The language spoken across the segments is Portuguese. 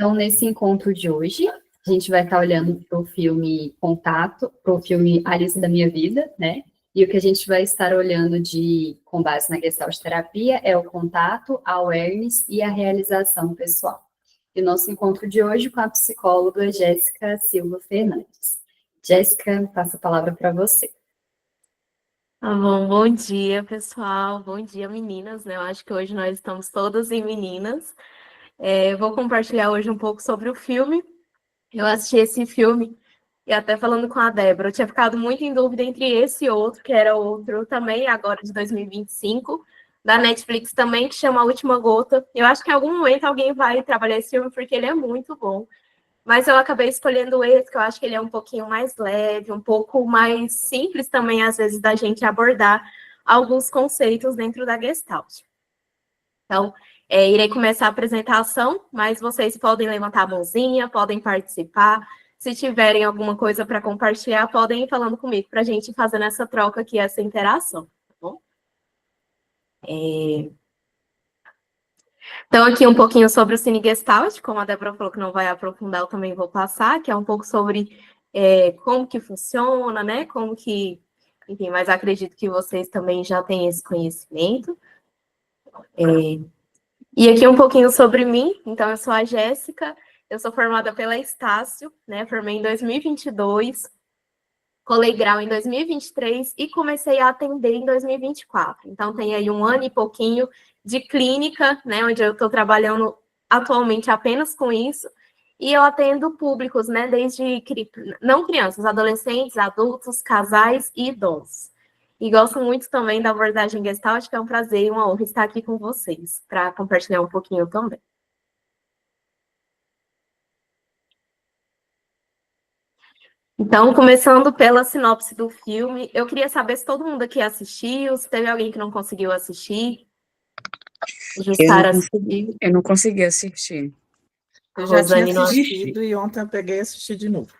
Então, nesse encontro de hoje, a gente vai estar olhando para o filme Contato, para o filme Alice da Minha Vida, né? E o que a gente vai estar olhando com base na Gestalt terapia é o contato, a awareness e a realização pessoal. E o nosso encontro de hoje com a psicóloga Jéssica Silva Fernandes. Jéssica, passo a palavra para você. Bom dia, pessoal. Bom dia, meninas, né? Eu acho que hoje nós estamos todas em meninas. Vou compartilhar hoje um pouco sobre o filme. Eu assisti esse filme e até falando com a Débora, eu tinha ficado muito em dúvida entre esse e outro, que era outro também, agora de 2025, da Netflix também, que chama A Última Gota. Eu acho que em algum momento alguém vai trabalhar esse filme, porque ele é muito bom. Mas eu acabei escolhendo esse, que eu acho que ele é um pouquinho mais leve, um pouco mais simples também, às vezes, da gente abordar alguns conceitos dentro da Gestalt. Então, irei começar a apresentação, mas vocês podem levantar a mãozinha, podem participar. Se tiverem alguma coisa para compartilhar, podem ir falando comigo para a gente fazer essa troca aqui, essa interação, tá bom? Então, aqui um pouquinho sobre o Cine Gestalt, como a Débora falou que não vai aprofundar, eu também vou passar, que é um pouco sobre como que funciona, né? Como que... Enfim, mas acredito que vocês também já têm esse conhecimento. E aqui um pouquinho sobre mim. Então, eu sou a Jéssica, eu sou formada pela Estácio, né? Formei em 2022, colei grau em 2023 e comecei a atender em 2024. Então, tem aí um ano e pouquinho de clínica, né? Onde eu estou trabalhando atualmente apenas com isso. E eu atendo públicos, né? Desde não crianças, adolescentes, adultos, casais e idosos. E gosto muito também da abordagem Gestalt, que é um prazer e uma honra estar aqui com vocês, para compartilhar um pouquinho também. Então, começando pela sinopse do filme, eu queria saber se todo mundo aqui assistiu, se teve alguém que não conseguiu assistir. Eu não consegui assistir. Eu já tinha assistido e ontem eu peguei e assisti de novo.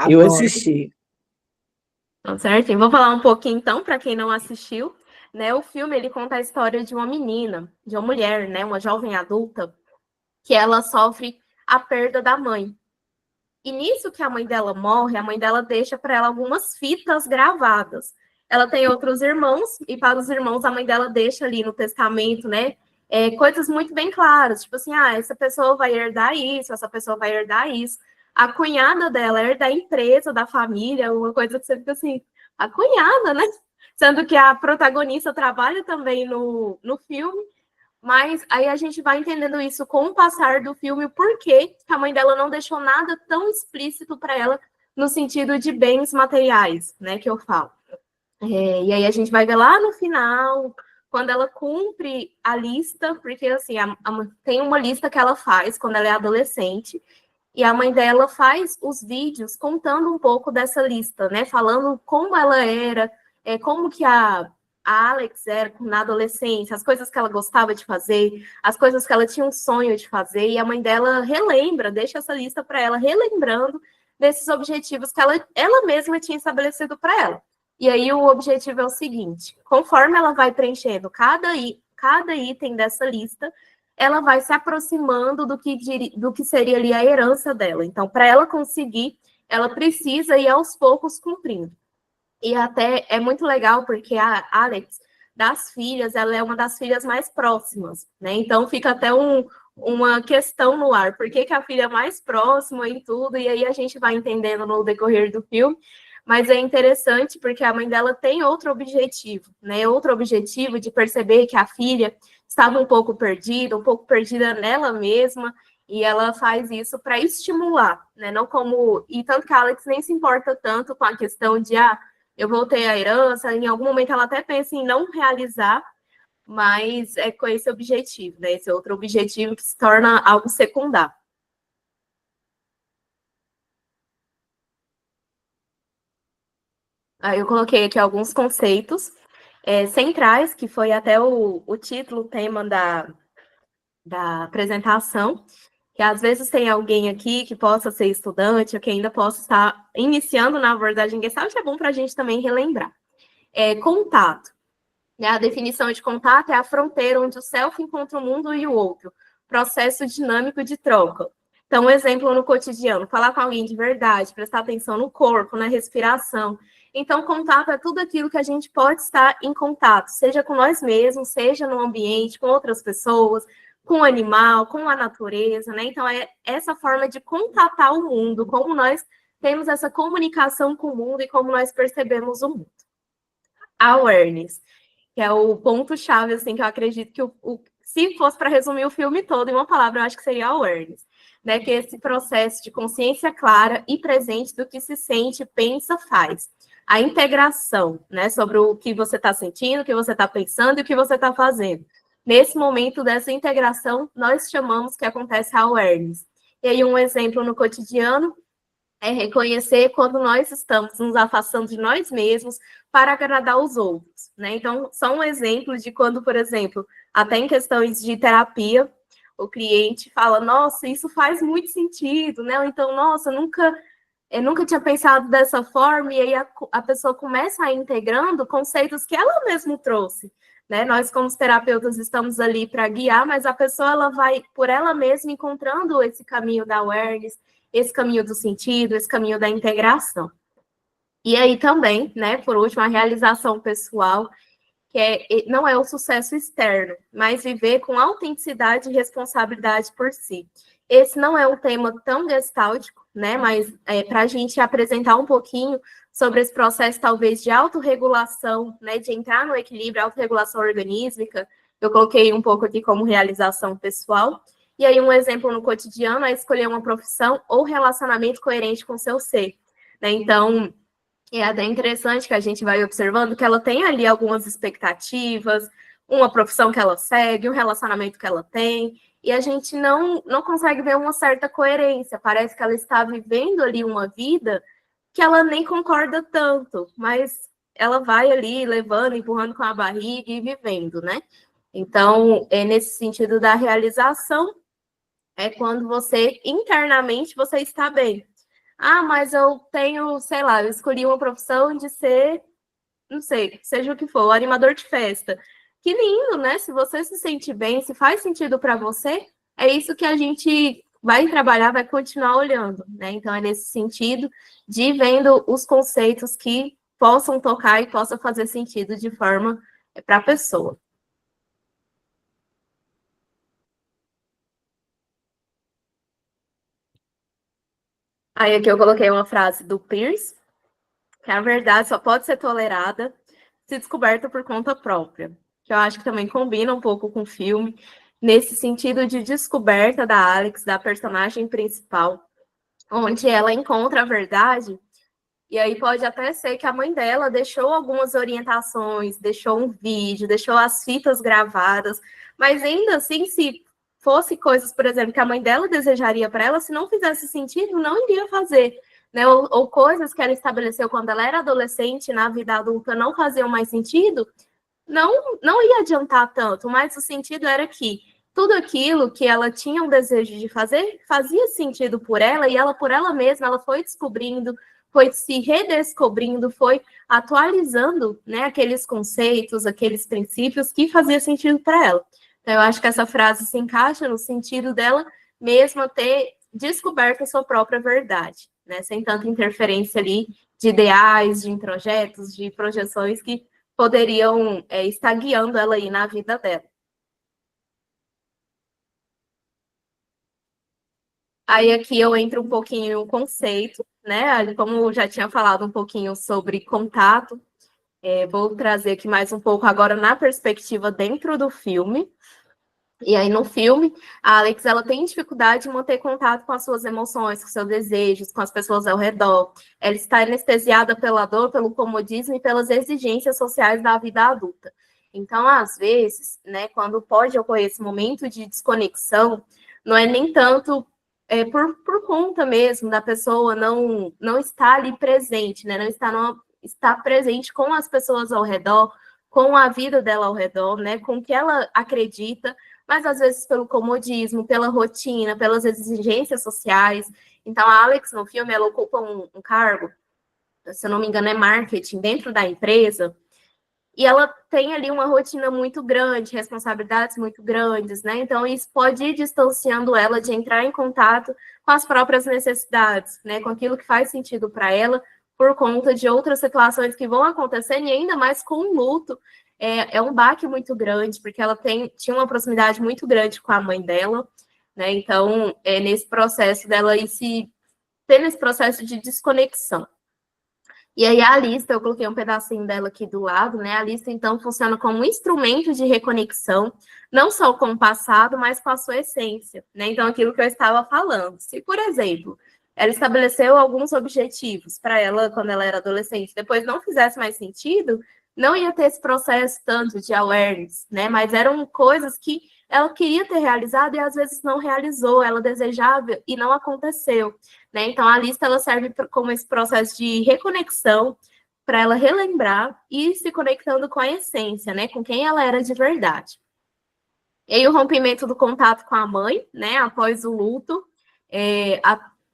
Eu assisti. Certo? Vou falar um pouquinho, então, para quem não assistiu. Né? O filme, ele conta a história de uma menina, de uma mulher, né? Uma jovem adulta, que ela sofre a perda da mãe. E nisso que a mãe dela morre, a mãe dela deixa para ela algumas fitas gravadas. Ela tem outros irmãos, e para os irmãos a mãe dela deixa ali no testamento, né? Coisas muito bem claras, tipo assim, essa pessoa vai herdar isso, essa pessoa vai herdar isso. A cunhada dela herda a empresa da família, uma coisa que você fica assim, a cunhada, né? Sendo que a protagonista trabalha também no filme, mas aí a gente vai entendendo isso com o passar do filme, porque a mãe dela não deixou nada tão explícito para ela no sentido de bens materiais, né, que eu falo. E aí a gente vai ver lá no final, quando ela cumpre a lista, porque assim, tem uma lista que ela faz quando ela é adolescente, e a mãe dela faz os vídeos contando um pouco dessa lista, né, falando como ela era, como que a Alex era na adolescência, as coisas que ela gostava de fazer, as coisas que ela tinha um sonho de fazer, e a mãe dela relembra, deixa essa lista para ela, relembrando desses objetivos que ela mesma tinha estabelecido para ela. E aí o objetivo é o seguinte, conforme ela vai preenchendo cada item dessa lista, ela vai se aproximando do que seria ali a herança dela. Então, para ela conseguir, ela precisa ir aos poucos cumprindo. E até é muito legal, porque a Alex, das filhas, ela é uma das filhas mais próximas, né? Então fica até uma questão no ar, por que a filha é mais próxima e tudo, e aí a gente vai entendendo no decorrer do filme, mas é interessante porque a mãe dela tem outro objetivo, né? Outro objetivo de perceber que a filha estava um pouco perdida nela mesma, e ela faz isso para estimular, né? Não como... E tanto que a Alex nem se importa tanto com a questão de, eu voltei à herança, em algum momento ela até pensa em não realizar, mas é com esse objetivo, né? Esse outro objetivo que se torna algo secundário. Aí eu coloquei aqui alguns conceitos centrais, que foi até o título, o tema da apresentação, que às vezes tem alguém aqui que possa ser estudante, ou que ainda possa estar iniciando na abordagem Gestalt, é bom para a gente também relembrar. Contato. A definição de contato é a fronteira onde o self encontra o mundo e o outro, processo dinâmico de troca. Então, um exemplo no cotidiano, falar com alguém de verdade, prestar atenção no corpo, na respiração. Então, contato é tudo aquilo que a gente pode estar em contato, seja com nós mesmos, seja no ambiente, com outras pessoas, com o animal, com a natureza, né? Então, é essa forma de contatar o mundo, como nós temos essa comunicação com o mundo e como nós percebemos o mundo. Awareness, que é o ponto-chave, assim, que eu acredito que se fosse para resumir o filme todo em uma palavra, eu acho que seria awareness, né? Que é esse processo de consciência clara e presente do que se sente, pensa, faz. A integração, né? Sobre o que você está sentindo, o que você está pensando e o que você está fazendo. Nesse momento dessa integração, nós chamamos que acontece a awareness. E aí, um exemplo no cotidiano é reconhecer quando nós estamos nos afastando de nós mesmos para agradar os outros, né? Então, só um exemplo de quando, por exemplo, até em questões de terapia, o cliente fala, nossa, isso faz muito sentido, né? Ou então, nossa, eu nunca tinha pensado dessa forma, e aí a pessoa começa a ir integrando conceitos que ela mesma trouxe, né? Nós, como terapeutas, estamos ali para guiar, mas a pessoa ela vai, por ela mesma, encontrando esse caminho da awareness, esse caminho do sentido, esse caminho da integração. E aí também, né, por último, a realização pessoal, que não é o sucesso externo, mas viver com autenticidade e responsabilidade por si. Esse não é um tema tão gestáltico, né, mas para a gente apresentar um pouquinho sobre esse processo, talvez, de autorregulação, né, de entrar no equilíbrio, autorregulação organísmica, eu coloquei um pouco aqui como realização pessoal. E aí, um exemplo no cotidiano é escolher uma profissão ou relacionamento coerente com o seu ser, né? Então, é até interessante que a gente vai observando que ela tem ali algumas expectativas, uma profissão que ela segue, um relacionamento que ela tem, e a gente não consegue ver uma certa coerência. Parece que ela está vivendo ali uma vida que ela nem concorda tanto, mas ela vai ali levando, empurrando com a barriga e vivendo, né? Então, é nesse sentido da realização, é quando você, internamente, você está bem. Ah, mas eu tenho, sei lá, eu escolhi uma profissão de ser, não sei, seja o que for, animador de festa. Que lindo, né? Se você se sente bem, se faz sentido para você, é isso que a gente vai trabalhar, vai continuar olhando, né? Então, é nesse sentido de ir vendo os conceitos que possam tocar e possam fazer sentido de forma para a pessoa. Aí aqui eu coloquei uma frase do Peirce, que a verdade só pode ser tolerada se descoberta por conta própria, que eu acho que também combina um pouco com o filme, nesse sentido de descoberta da Alex, da personagem principal, onde ela encontra a verdade, e aí pode até ser que a mãe dela deixou algumas orientações, deixou um vídeo, deixou as fitas gravadas, mas ainda assim, se fosse coisas, por exemplo, que a mãe dela desejaria para ela, se não fizesse sentido, não iria fazer, né? Ou coisas que ela estabeleceu quando ela era adolescente, na vida adulta, não faziam mais sentido, não ia adiantar tanto, mas o sentido era que tudo aquilo que ela tinha um desejo de fazer fazia sentido por ela, e ela, por ela mesma, ela foi descobrindo, foi se redescobrindo, foi atualizando, né, aqueles conceitos, aqueles princípios que fazia sentido para ela. Então, eu acho que essa frase se encaixa no sentido dela mesma ter descoberto a sua própria verdade, né, sem tanta interferência ali de ideais, de introjetos, de projeções que poderiam estar guiando ela aí na vida dela. Aí aqui eu entro um pouquinho no conceito, né? Como eu já tinha falado um pouquinho sobre contato, vou trazer aqui mais um pouco agora na perspectiva dentro do filme. E aí, no filme, a Alex, ela tem dificuldade em manter contato com as suas emoções, com seus desejos, com as pessoas ao redor. Ela está anestesiada pela dor, pelo comodismo e pelas exigências sociais da vida adulta. Então, às vezes, né, quando pode ocorrer esse momento de desconexão, não é nem tanto por conta mesmo da pessoa não estar ali presente, né, não estar presente com as pessoas ao redor, com a vida dela ao redor, né, com o que ela acredita, mas às vezes pelo comodismo, pela rotina, pelas exigências sociais. Então, a Alex, no filme, ela ocupa um cargo, se eu não me engano, é marketing dentro da empresa, e ela tem ali uma rotina muito grande, responsabilidades muito grandes, né? Então, isso pode ir distanciando ela de entrar em contato com as próprias necessidades, né? Com aquilo que faz sentido para ela, por conta de outras situações que vão acontecendo, e ainda mais com o luto. É um baque muito grande, porque ela tinha uma proximidade muito grande com a mãe dela, né? Então, nesse processo dela ir se ter nesse processo de desconexão. E aí a lista, eu coloquei um pedacinho dela aqui do lado, né? A lista, então, funciona como um instrumento de reconexão, não só com o passado, mas com a sua essência, né? Então, aquilo que eu estava falando. Se, por exemplo, ela estabeleceu alguns objetivos para ela quando ela era adolescente, depois não fizesse mais sentido, não ia ter esse processo tanto de awareness, né? Mas eram coisas que ela queria ter realizado e às vezes não realizou, ela desejava e não aconteceu, né? Então a lista ela serve como esse processo de reconexão para ela relembrar e ir se conectando com a essência, né? Com quem ela era de verdade. E aí o rompimento do contato com a mãe, né? Após o luto,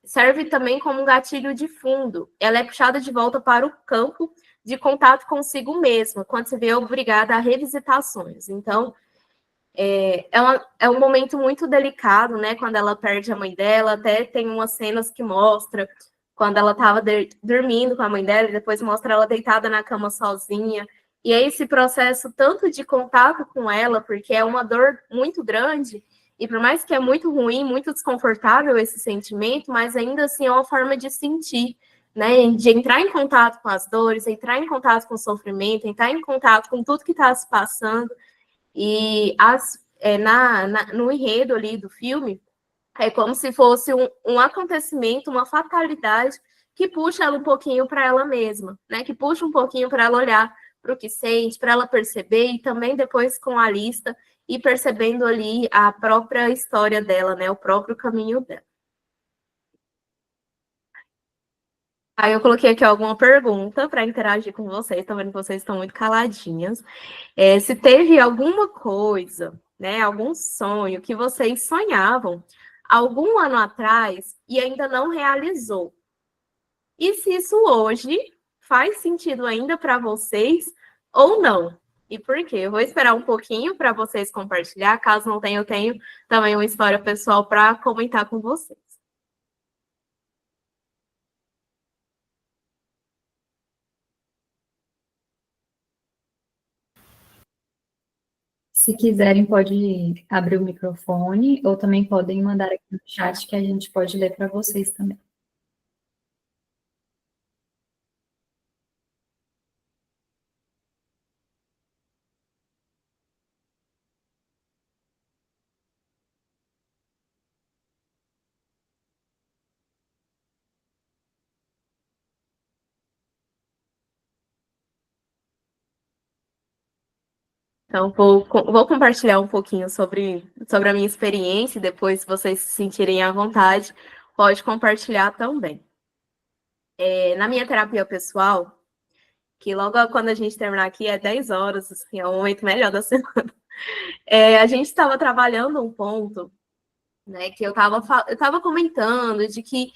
serve também como um gatilho de fundo. Ela é puxada de volta para o campo de contato consigo mesma, quando se vê obrigada a revisitações. Então, é um momento muito delicado, né? Quando ela perde a mãe dela, até tem umas cenas que mostra quando ela estava dormindo com a mãe dela, e depois mostra ela deitada na cama sozinha. E é esse processo tanto de contato com ela, porque é uma dor muito grande, e por mais que é muito ruim, muito desconfortável esse sentimento, mas ainda assim é uma forma de sentir, né? De entrar em contato com as dores, entrar em contato com o sofrimento, entrar em contato com tudo que está se passando. E no enredo ali do filme, é como se fosse um acontecimento, uma fatalidade que puxa ela um pouquinho para ela mesma, né? Que puxa um pouquinho para ela olhar para o que sente, para ela perceber, e também depois com a lista, e percebendo ali a própria história dela, né? O próprio caminho dela. Aí eu coloquei aqui alguma pergunta para interagir com vocês, tô vendo que vocês estão muito caladinhas. Se teve alguma coisa, né, algum sonho que vocês sonhavam algum ano atrás e ainda não realizou. E se isso hoje faz sentido ainda para vocês ou não? E por quê? Eu vou esperar um pouquinho para vocês compartilhar. Caso não tenha, eu tenho também uma história pessoal para comentar com vocês. Se quiserem, pode abrir o microfone, ou também podem mandar aqui no chat que a gente pode ler para vocês também. Então, vou compartilhar um pouquinho sobre a minha experiência, e depois, se vocês se sentirem à vontade, pode compartilhar também. Na minha terapia pessoal, que logo quando a gente terminar aqui é 10 horas, assim, é o momento melhor da semana, a gente estava trabalhando um ponto, né, que eu estava comentando de que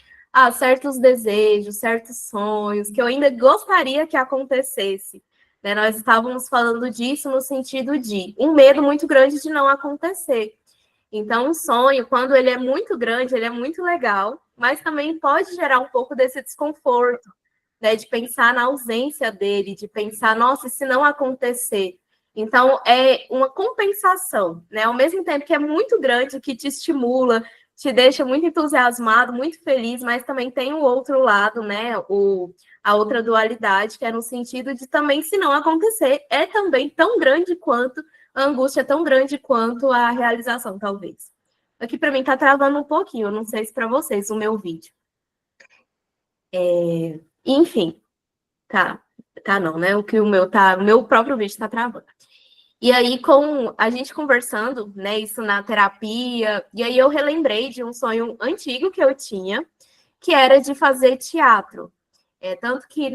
certos desejos, certos sonhos, que eu ainda gostaria que acontecesse, né? Nós estávamos falando disso no sentido de um medo muito grande de não acontecer. Então, um sonho, quando ele é muito grande, ele é muito legal, mas também pode gerar um pouco desse desconforto, né? De pensar na ausência dele, de pensar, nossa, e se não acontecer? Então, é uma compensação, né? Ao mesmo tempo que é muito grande, que te estimula, te deixa muito entusiasmado, muito feliz, mas também tem o outro lado, né? A outra dualidade, que é no sentido de também, se não acontecer, é também tão grande quanto a angústia, é tão grande quanto a realização, talvez. Aqui para mim tá travando um pouquinho, eu não sei se para vocês, o meu vídeo. Enfim, tá não, né? O meu próprio vídeo tá travando. E aí, com a gente conversando, né, isso na terapia, e aí eu relembrei de um sonho antigo que eu tinha, que era de fazer teatro. Tanto que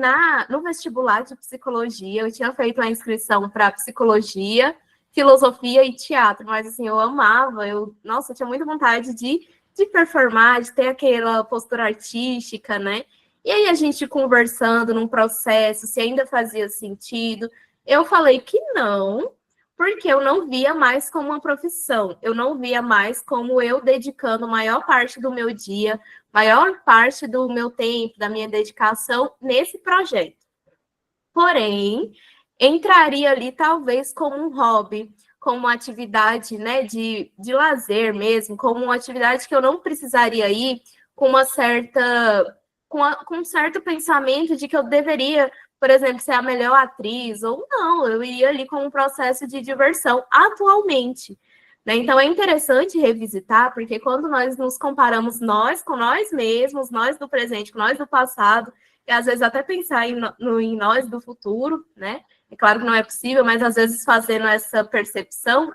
no vestibular de psicologia, eu tinha feito a inscrição para psicologia, filosofia e teatro, mas assim, eu amava, eu tinha muita vontade de performar, de ter aquela postura artística, né? E aí a gente conversando num processo, se ainda fazia sentido, Eu falei que não, porque eu não via mais como uma profissão, eu não via mais como eu dedicando maior parte do meu dia, maior parte do meu tempo, da minha dedicação nesse projeto. Porém, entraria ali talvez como um hobby, como uma atividade, né, de lazer mesmo, como uma atividade que eu não precisaria ir com uma certa, com um certo pensamento de que eu deveria, por exemplo, ser a melhor atriz, ou não, eu iria ali como um processo de diversão atualmente. Né? Então é interessante revisitar, porque quando nós nos comparamos nós com nós mesmos, nós do presente com nós do passado, e às vezes até pensar em nós do futuro, né? É claro que não é possível, mas às vezes fazendo essa percepção,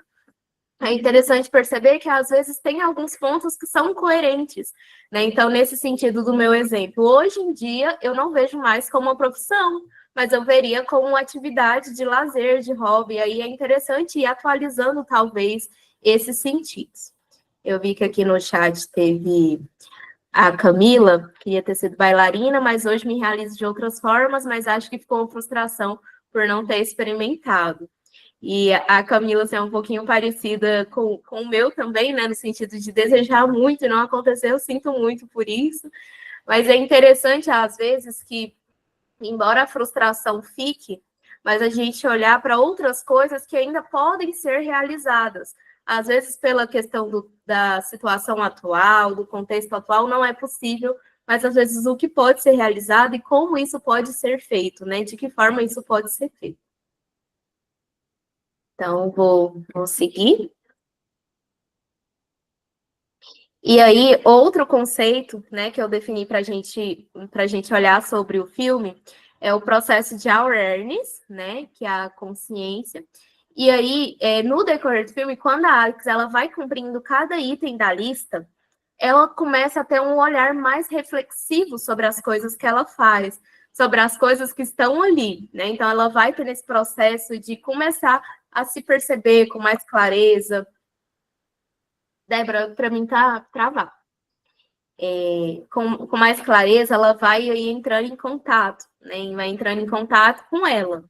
é interessante perceber que às vezes tem alguns pontos que são coerentes, né? Então, nesse sentido do meu exemplo, hoje em dia eu não vejo mais como uma profissão, mas eu veria como uma atividade de lazer, de hobby. Aí é interessante ir atualizando talvez esses sentidos. Eu vi que aqui no chat teve a Camila, queria ter sido bailarina, mas hoje me realizo de outras formas, mas acho que ficou uma frustração por não ter experimentado. E a Camila assim, é um pouquinho parecida com o meu também, né? No sentido de desejar muito e não acontecer, eu sinto muito por isso. Mas é interessante, às vezes, que, embora a frustração fique, mas a gente olhar para outras coisas que ainda podem ser realizadas. Às vezes, pela questão da situação atual, do contexto atual, não é possível, mas às vezes o que pode ser realizado e como isso pode ser feito, né? De que forma isso pode ser feito. Então, vou seguir. E aí, outro conceito, né, que eu defini para a gente olhar sobre o filme é o processo de awareness, né, que é a consciência. E aí, no decorrer do filme, quando a Alex ela vai cumprindo cada item da lista, ela começa a ter um olhar mais reflexivo sobre as coisas que ela faz, sobre as coisas que estão ali, né? Então, ela vai ter esse processo de começar a se perceber com mais clareza. Débora, para mim tá travado. Com mais clareza, ela vai aí entrando em contato, né? Vai entrando em contato com ela.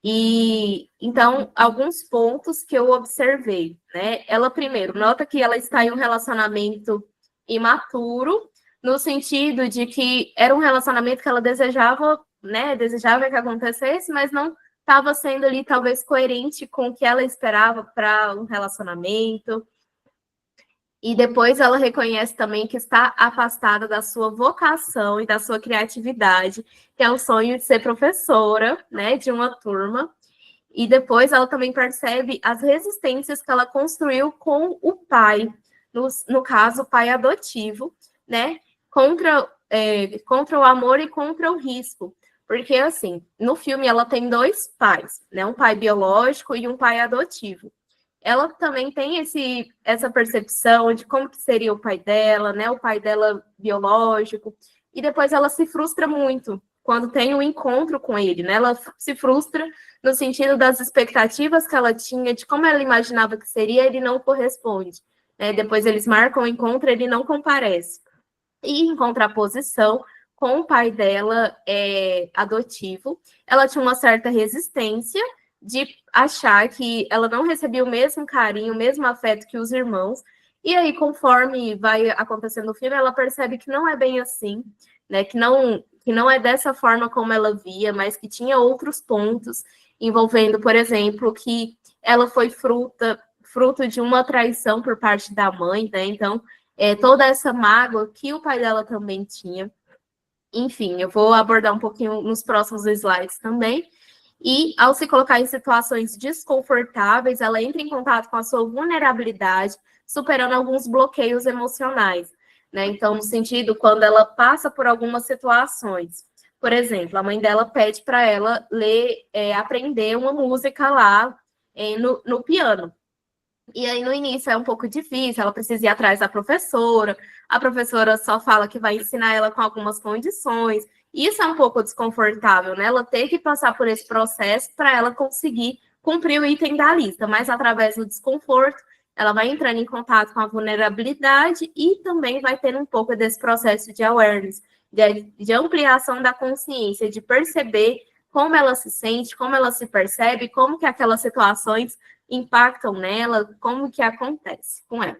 E então, alguns pontos que eu observei, né? Ela primeiro nota que ela está em um relacionamento imaturo, no sentido de que era um relacionamento que ela desejava, né? Desejava que acontecesse, mas não estava sendo ali talvez coerente com o que ela esperava para um relacionamento. E depois ela reconhece também que está afastada da sua vocação e da sua criatividade, que é o sonho de ser professora, né, de uma turma. E depois ela também percebe as resistências que ela construiu com o pai, no caso, o pai adotivo, né, contra o amor e contra o risco. Porque, assim, no filme ela tem dois pais, né, um pai biológico e um pai adotivo. Ela também tem essa percepção de como que seria o pai dela, né? O pai dela biológico. E depois ela se frustra muito quando tem um encontro com ele, né? Ela se frustra no sentido das expectativas que ela tinha, de como ela imaginava que seria, ele não corresponde. Né? Depois eles marcam o encontro, ele não comparece. E em contraposição, com o pai dela adotivo, ela tinha uma certa resistência de achar que ela não recebia o mesmo carinho, o mesmo afeto que os irmãos. E aí, conforme vai acontecendo no filme, ela percebe que não é bem assim, né? Que não é dessa forma como ela via, mas que tinha outros pontos envolvendo, por exemplo, que ela foi fruto de uma traição por parte da mãe, né? Então, toda essa mágoa que o pai dela também tinha. Enfim, eu vou abordar um pouquinho nos próximos slides também. E, ao se colocar em situações desconfortáveis, ela entra em contato com a sua vulnerabilidade, superando alguns bloqueios emocionais, né? Então, no sentido, quando ela passa por algumas situações. Por exemplo, a mãe dela pede para ela aprender uma música lá no piano. E aí, no início, é um pouco difícil, ela precisa ir atrás da professora, a professora só fala que vai ensinar ela com algumas condições. Isso é um pouco desconfortável, né? Ela ter que passar por esse processo para ela conseguir cumprir o item da lista, mas através do desconforto, ela vai entrando em contato com a vulnerabilidade e também vai ter um pouco desse processo de awareness, de ampliação da consciência, de perceber como ela se sente, como ela se percebe, como que aquelas situações impactam nela, como que acontece com ela.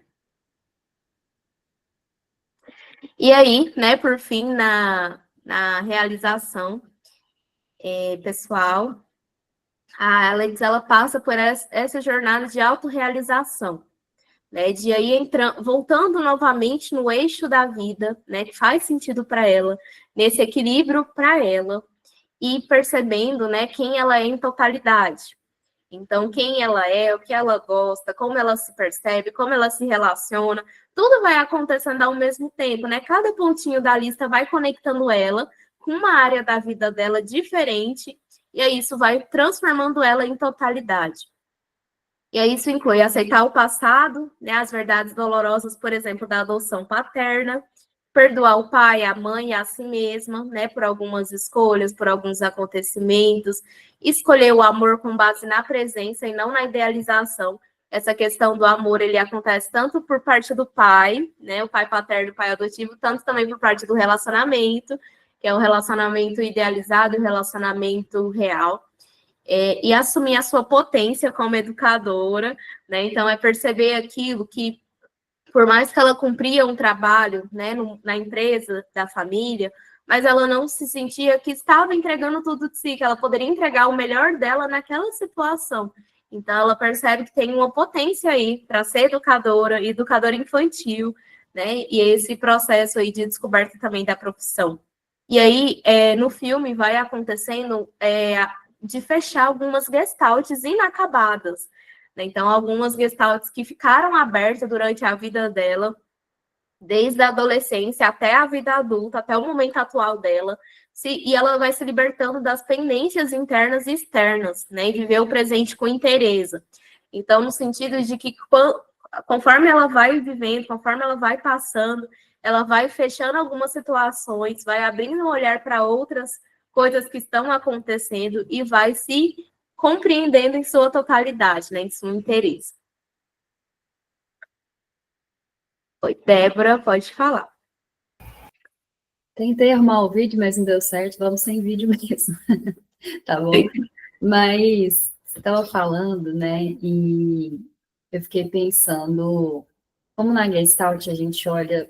E aí, né, por fim, na realização pessoal, a Alex, ela passa por essa jornada de autorrealização, né, de aí voltando novamente no eixo da vida, né, que faz sentido para ela, nesse equilíbrio para ela, e percebendo, né, quem ela é em totalidade. Então, quem ela é, o que ela gosta, como ela se percebe, como ela se relaciona, tudo vai acontecendo ao mesmo tempo, né? Cada pontinho da lista vai conectando ela com uma área da vida dela diferente, e aí isso vai transformando ela em totalidade. E aí isso inclui aceitar o passado, né, as verdades dolorosas, por exemplo, da adoção paterna, perdoar o pai, a mãe, a si mesma, né, por algumas escolhas, por alguns acontecimentos, escolher o amor com base na presença e não na idealização. Essa questão do amor, ele acontece tanto por parte do pai, né, o pai paterno e o pai adotivo, tanto também por parte do relacionamento, que é o relacionamento idealizado e o relacionamento real. E assumir a sua potência como educadora, né, então é perceber aquilo que por mais que ela cumpria um trabalho, né, na empresa da família, mas ela não se sentia que estava entregando tudo de si, que ela poderia entregar o melhor dela naquela situação. Então, ela percebe que tem uma potência aí para ser educadora infantil, né, e esse processo aí de descoberta também da profissão. E aí, no filme, vai acontecendo de fechar algumas gestaltes inacabadas, né? Então, algumas gestaltes que ficaram abertas durante a vida dela, desde a adolescência até a vida adulta, até o momento atual dela, e ela vai se libertando das pendências internas e externas, né? E viver o presente com inteireza. Então, no sentido de que conforme ela vai vivendo, conforme ela vai passando, ela vai fechando algumas situações, vai abrindo um olhar para outras coisas que estão acontecendo e vai se compreendendo em sua totalidade, né, em seu interesse. Oi, Débora, pode falar. Tentei arrumar o vídeo, mas não deu certo. Vamos sem vídeo mesmo. Tá bom? Mas você estava falando, né? E eu fiquei pensando, como na Gestalt a gente olha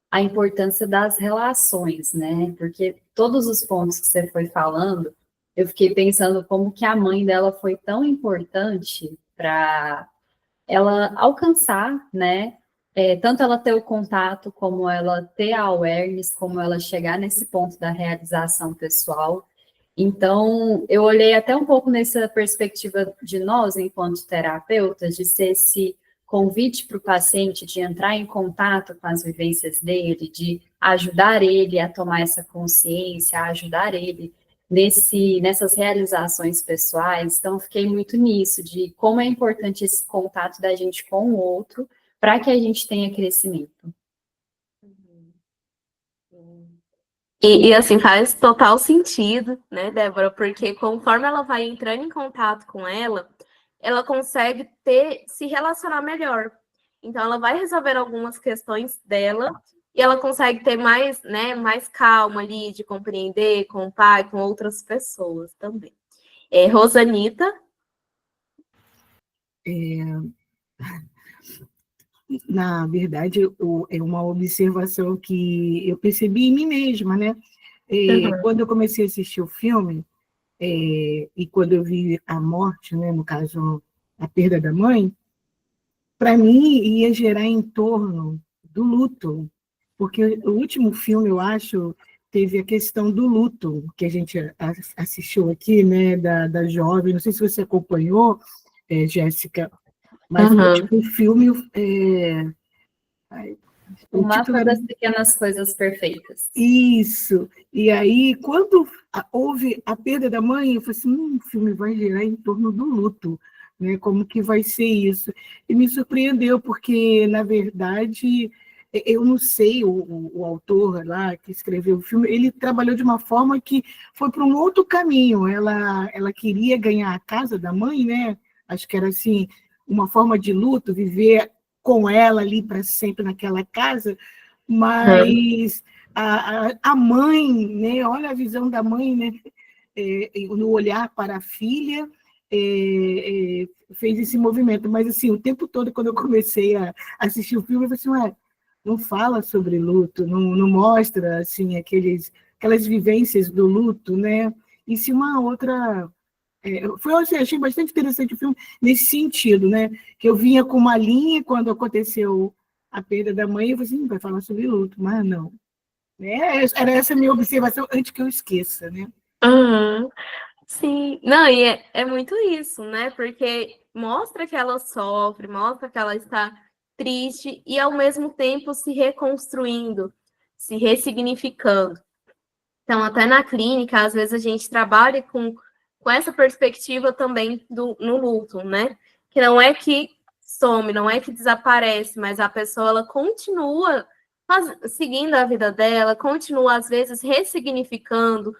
a importância das relações, né? Porque todos os pontos que você foi falando, eu fiquei pensando como que a mãe dela foi tão importante para ela alcançar, né? Tanto ela ter o contato, como ela ter a awareness, como ela chegar nesse ponto da realização pessoal. Então, eu olhei até um pouco nessa perspectiva de nós, enquanto terapeutas, de ser esse convite para o paciente de entrar em contato com as vivências dele, de ajudar ele a tomar essa consciência, a ajudar ele nessas realizações pessoais. Então, fiquei muito nisso, de como é importante esse contato da gente com o outro para que a gente tenha crescimento. E assim, faz total sentido, né, Débora? Porque conforme ela vai entrando em contato com ela consegue se relacionar melhor. Então, ela vai resolver algumas questões dela e ela consegue ter mais, né, mais calma ali de compreender com o pai, com outras pessoas também. Rosanita? Na verdade, é uma observação que eu percebi em mim mesma, né? Quando eu comecei a assistir o filme, e quando eu vi a morte, né, no caso, a perda da mãe, para mim ia gerar em torno do luto, porque o último filme, eu acho, teve a questão do luto, que a gente assistiu aqui, né, da jovem, não sei se você acompanhou, Jéssica, mas o último filme... O Mapa das Pequenas Coisas Perfeitas. Isso. E aí, quando houve a perda da mãe, eu falei assim, o filme vai girar em torno do luto, né? Como que vai ser isso? E me surpreendeu, porque, na verdade, eu não sei, o autor lá que escreveu o filme, ele trabalhou de uma forma que foi para um outro caminho. Ela queria ganhar a casa da mãe, né? Acho que era assim, uma forma de luto, viver com ela ali para sempre naquela casa, mas a mãe, né, olha a visão da mãe, né, no olhar para a filha, fez esse movimento. Mas, assim, o tempo todo, quando eu comecei a assistir o filme, eu falei assim, ué, não fala sobre luto, não mostra, assim, aquelas vivências do luto, né? E se uma outra... achei bastante interessante o filme nesse sentido, né? Que eu vinha com uma linha quando aconteceu a perda da mãe, eu falei assim, vai falar sobre luto, mas não. Né? Era essa a minha observação antes que eu esqueça, né? Uhum. Sim, não, e é muito isso, né? Porque mostra que ela sofre, mostra que ela está triste e ao mesmo tempo se reconstruindo, se ressignificando. Então, até na clínica, às vezes a gente trabalha com essa perspectiva também no luto, né? Que não é que some, não é que desaparece, mas a pessoa ela continua seguindo a vida dela, continua, às vezes, ressignificando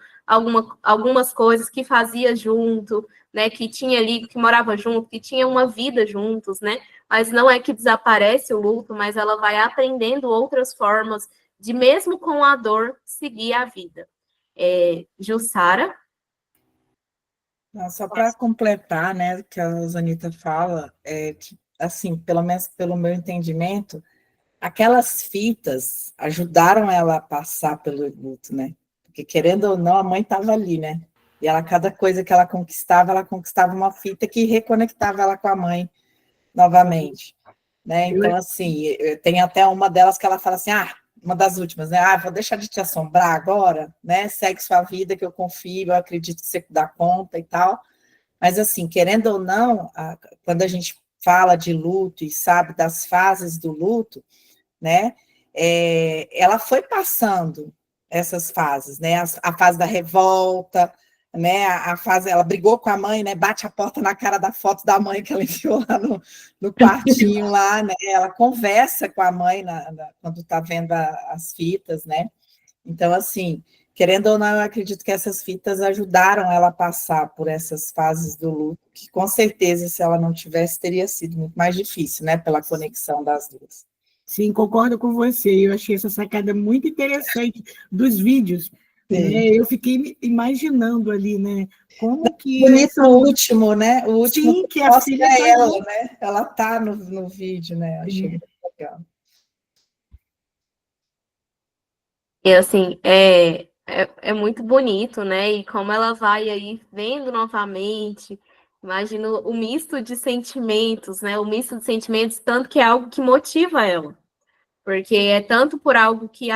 algumas coisas que fazia junto, né? Que tinha ali, que morava junto, que tinha uma vida juntos, né? Mas não é que desaparece o luto, mas ela vai aprendendo outras formas de, mesmo com a dor, seguir a vida. Jussara? Não, só para completar, né, que a Zanita fala, que, assim, pelo menos pelo meu entendimento, aquelas fitas ajudaram ela a passar pelo luto, né? Porque, querendo ou não, a mãe estava ali, né? E ela, cada coisa que ela conquistava uma fita que reconectava ela com a mãe novamente, né? Então, assim, tem até uma delas que ela fala assim, uma das últimas, né? Vou deixar de te assombrar agora, né? Segue sua vida, que eu confio, eu acredito que você dá conta e tal. Mas, assim, querendo ou não, quando a gente fala de luto e sabe das fases do luto, né? Ela foi passando essas fases, né? A fase da revolta, né? A fase, ela brigou com a mãe, né? Bate a porta na cara da foto da mãe que ela enfiou lá no quartinho lá, né? Ela conversa com a mãe quando está vendo as fitas, né? Então, assim, querendo ou não, eu acredito que essas fitas ajudaram ela a passar por essas fases do luto, que com certeza, se ela não tivesse, teria sido muito mais difícil, né? Pela conexão das duas. Sim, concordo com você. Eu achei essa sacada muito interessante dos vídeos. Né? Eu fiquei imaginando ali, né? Como que bonito o último, né? O último sim, que a filha tá ela, né? Ela tá no vídeo, né? Achei muito legal. E assim, é muito bonito, né? E como ela vai aí vendo novamente, imagino o misto de sentimentos, né? O misto de sentimentos, tanto que é algo que motiva ela. Porque é tanto por algo que,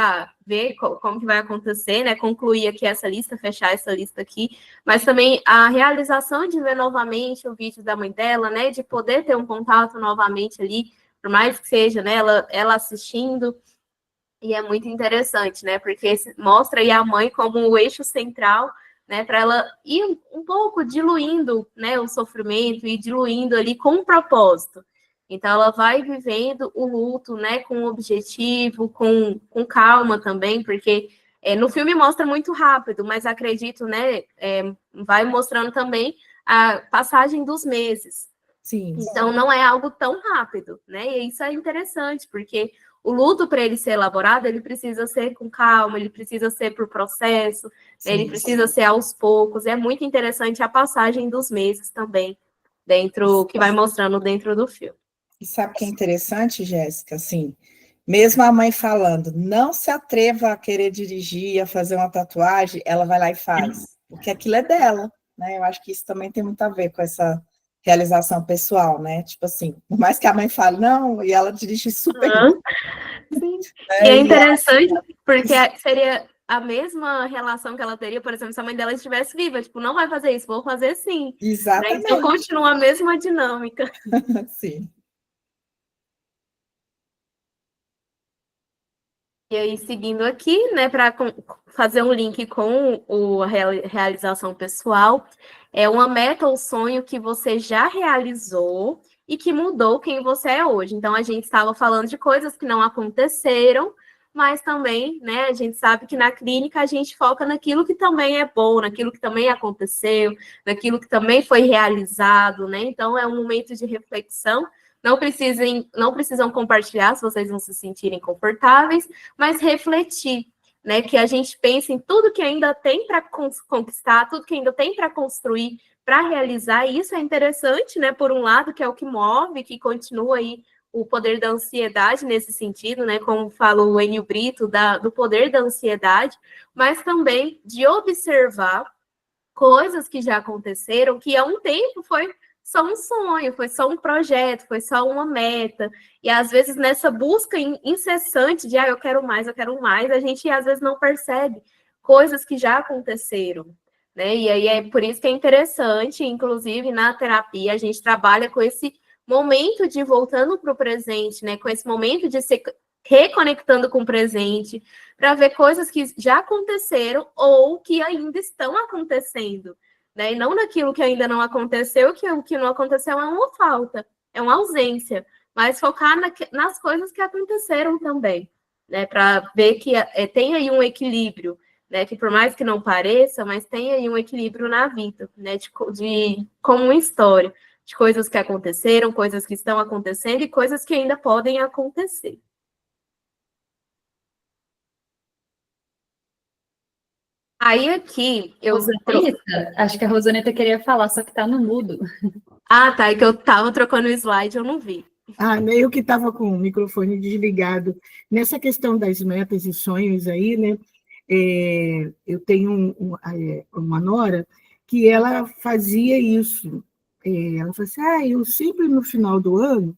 ver como que vai acontecer, né? Concluir aqui essa lista, fechar essa lista aqui, mas também a realização de ver novamente o vídeo da mãe dela, né? De poder ter um contato novamente ali, por mais que seja, né? Ela assistindo. E é muito interessante, né? Porque mostra aí a mãe como o eixo central, né? Para ela ir um pouco diluindo, né? O sofrimento e diluindo ali com um propósito. Então, ela vai vivendo o luto, né? Com objetivo, com calma também, porque no filme mostra muito rápido, mas acredito, né? Vai mostrando também a passagem dos meses. Sim. Então, não é algo tão rápido, né? E isso é interessante, porque o luto, para ele ser elaborado, ele precisa ser com calma, ele precisa ser por processo, ele precisa ser aos poucos. É muito interessante a passagem dos meses também, que vai mostrando dentro do filme. E sabe o que é interessante, Jéssica? Assim, mesmo a mãe falando, não se atreva a querer dirigir, a fazer uma tatuagem, ela vai lá e faz, porque aquilo é dela, né? Eu acho que isso também tem muito a ver com essa realização pessoal, né? Tipo assim, por mais que a mãe fale, não, e ela dirige super bem. Sim. Né? E é interessante, porque seria a mesma relação que ela teria, por exemplo, se a mãe dela estivesse viva, tipo, não vai fazer isso, vou fazer sim. Exatamente. Né? Então, continua a mesma dinâmica. Sim. E aí, seguindo aqui, né, para fazer um link com a realização pessoal, é uma meta ou sonho que você já realizou e que mudou quem você é hoje. Então, a gente estava falando de coisas que não aconteceram, mas também, né, a gente sabe que na clínica a gente foca naquilo que também é bom, naquilo que também aconteceu, naquilo que também foi realizado, né? Então, é um momento de reflexão. Não precisam compartilhar se vocês não se sentirem confortáveis, mas refletir. né? Que a gente pense em tudo que ainda tem para conquistar, tudo que ainda tem para construir, para realizar, e isso é interessante, né? Por um lado, que é o que move, que continua aí o poder da ansiedade nesse sentido, né? Como falou o Enio Brito, do poder da ansiedade, mas também de observar coisas que já aconteceram, que há um tempo foi só um sonho, foi só um projeto, foi só uma meta. E às vezes nessa busca incessante de eu quero mais, a gente às vezes não percebe coisas que já aconteceram, né? E aí é por isso que é interessante, inclusive na terapia, a gente trabalha com esse momento de voltando para o presente, né? Com esse momento de se reconectando com o presente, para ver coisas que já aconteceram ou que ainda estão acontecendo, né? E não naquilo que ainda não aconteceu, que o que não aconteceu é uma falta, é uma ausência, mas focar nas coisas que aconteceram também, né? Para ver que tem aí um equilíbrio, né? Que por mais que não pareça, mas tem aí um equilíbrio na vida, né? Como uma história, de coisas que aconteceram, coisas que estão acontecendo e coisas que ainda podem acontecer. Aí aqui eu. Rosaneta, acho que a Rosaneta queria falar, só que tá no mudo. Ah, tá. É que eu tava trocando o slide, eu não vi. Eu que estava com o microfone desligado. Nessa questão das metas e sonhos aí, né? Eu tenho uma nora que ela fazia isso. Ela falou assim, eu sempre no final do ano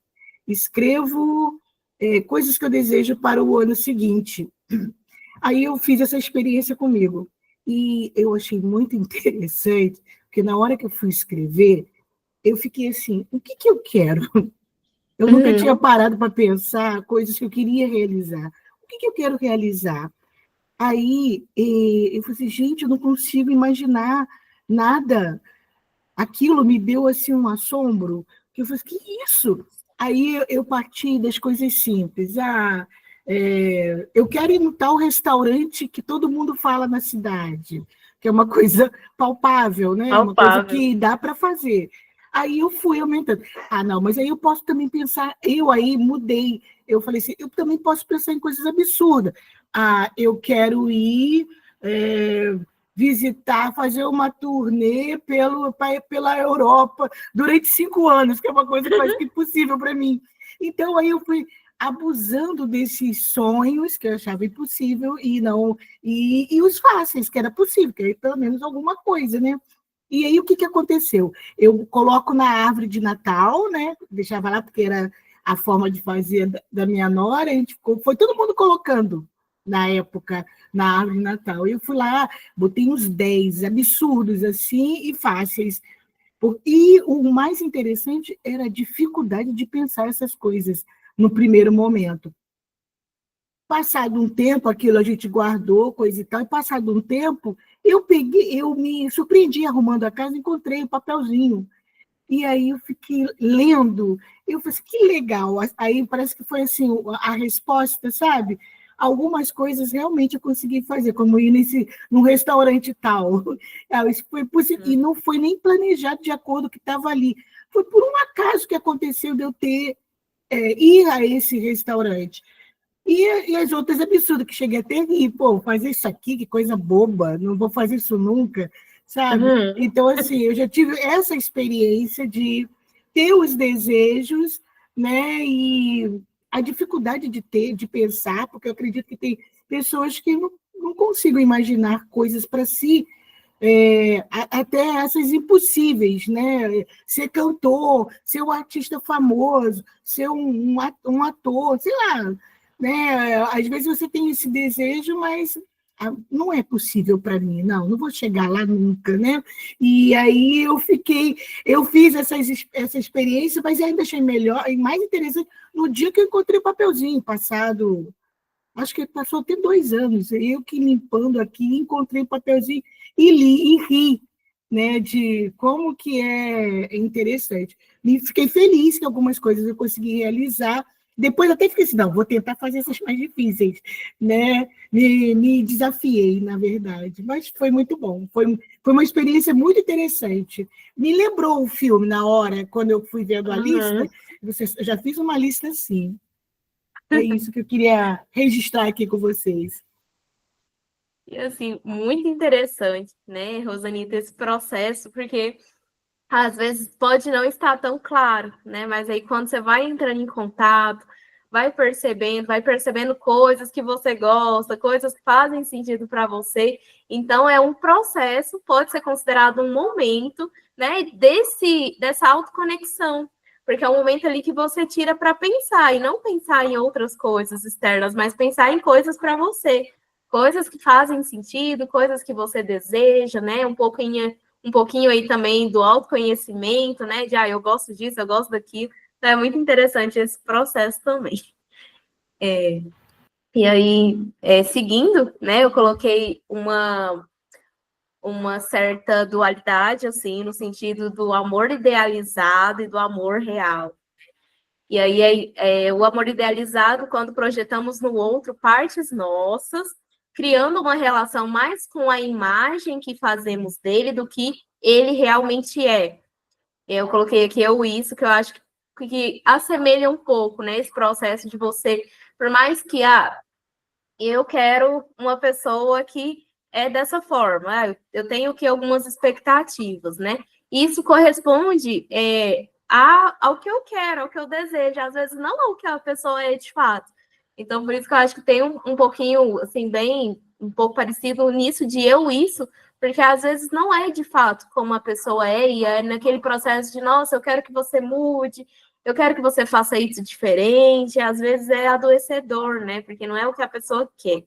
escrevo coisas que eu desejo para o ano seguinte. Aí eu fiz essa experiência comigo. E eu achei muito interessante, porque na hora que eu fui escrever, eu fiquei assim, o que eu quero? Eu nunca tinha parado para pensar coisas que eu queria realizar. O que eu quero realizar? Aí eu falei assim, gente, eu não consigo imaginar nada. Aquilo me deu assim um assombro, que eu falei, que isso? Aí eu parti das coisas simples. Eu quero ir no tal restaurante que todo mundo fala na cidade, que é uma coisa palpável, né? Uma coisa que dá para fazer. Aí eu fui aumentando. Não, mas aí eu posso também pensar, eu aí mudei. Eu falei assim, eu também posso pensar em coisas absurdas. Eu quero ir visitar, fazer uma turnê pela Europa durante 5 anos, que é uma coisa quase que impossível para mim. Então, aí eu fui abusando desses sonhos que eu achava impossível e os fáceis, que era possível, que aí pelo menos alguma coisa, né? E aí o que aconteceu? Eu coloco na árvore de Natal, né? Deixava lá porque era a forma de fazer da minha nora, foi todo mundo colocando na época na árvore de Natal. Eu fui lá, botei uns 10 absurdos assim e fáceis. E o mais interessante era a dificuldade de pensar essas coisas no primeiro momento. Passado um tempo, aquilo a gente guardou, coisa e tal, e passado um tempo, eu me surpreendi arrumando a casa, encontrei o papelzinho. E aí eu fiquei lendo, eu falei assim, que legal. Aí parece que foi assim a resposta, sabe? Algumas coisas realmente eu consegui fazer, como ir num restaurante tal. Isso foi possível, e não foi nem planejado de acordo com o que estava ali. Foi por um acaso que aconteceu de eu ir a esse restaurante. E as outras absurdas, que cheguei até a rir, fazer isso aqui, que coisa boba, não vou fazer isso nunca, sabe? Então, assim, eu já tive essa experiência de ter os desejos, né? E a dificuldade de pensar, porque eu acredito que tem pessoas que não consigam imaginar coisas para si, até essas impossíveis, né? Ser cantor, ser um artista famoso, ser um ator, sei lá, né? Às vezes você tem esse desejo, mas não é possível para mim, não vou chegar lá nunca, né? E aí eu fiz essa experiência, mas ainda achei melhor e mais interessante no dia que eu encontrei o papelzinho, acho que passou até 2 anos, eu que limpando aqui, encontrei o papelzinho e li e ri, né, de como que é interessante. E fiquei feliz que algumas coisas eu consegui realizar. Depois até fiquei assim, não, vou tentar fazer essas mais difíceis, né? Me desafiei, na verdade, mas foi muito bom. Foi uma experiência muito interessante. Me lembrou o filme na hora, quando eu fui vendo a lista. Eu já fiz uma lista assim. É isso que eu queria registrar aqui com vocês. E, assim, muito interessante, né, Rosanita, esse processo, porque às vezes pode não estar tão claro, né? Mas aí quando você vai entrando em contato, vai percebendo coisas que você gosta, coisas que fazem sentido para você. Então é um processo, pode ser considerado um momento, né, dessa autoconexão, porque é um momento ali que você tira para pensar e não pensar em outras coisas externas, mas pensar em coisas para você, coisas que fazem sentido, coisas que você deseja, né? Um pouquinho aí também do autoconhecimento, né? De, eu gosto disso, eu gosto daquilo. Então, é muito interessante esse processo também. E aí, seguindo, né? Eu coloquei uma certa dualidade, assim, no sentido do amor idealizado e do amor real. E aí, o amor idealizado, quando projetamos no outro partes nossas, criando uma relação mais com a imagem que fazemos dele do que ele realmente é. Eu coloquei aqui isso, que eu acho que assemelha um pouco, né, esse processo de você, por mais que, eu quero uma pessoa que é dessa forma, eu tenho que algumas expectativas, né? Isso corresponde ao que eu quero, ao que eu desejo, às vezes não ao que a pessoa é de fato. Então, por isso que eu acho que tem um pouquinho, assim, um pouco parecido nisso de isso, porque às vezes não é de fato como a pessoa é, e é naquele processo de, nossa, eu quero que você mude, eu quero que você faça isso diferente, às vezes é adoecedor, né? Porque não é o que a pessoa quer.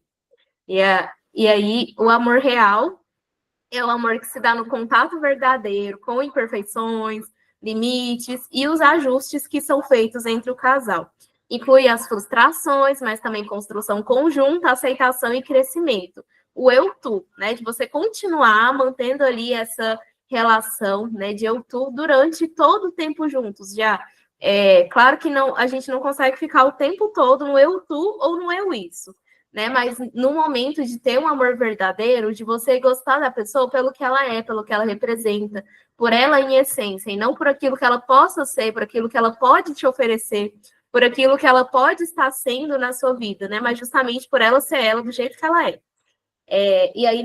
E aí, o amor real é o amor que se dá no contato verdadeiro, com imperfeições, limites e os ajustes que são feitos entre o casal. Inclui as frustrações, mas também construção conjunta, aceitação e crescimento. O eu-tu, né? De você continuar mantendo ali essa relação, né? De eu-tu durante todo o tempo juntos. Claro que não, a gente não consegue ficar o tempo todo no eu-tu ou no eu-isso, né? Mas no momento de ter um amor verdadeiro, de você gostar da pessoa pelo que ela é, pelo que ela representa, por ela em essência, e não por aquilo que ela possa ser, por aquilo que ela pode te oferecer, por aquilo que ela pode estar sendo na sua vida, né? Mas justamente por ela ser ela do jeito que ela é. E aí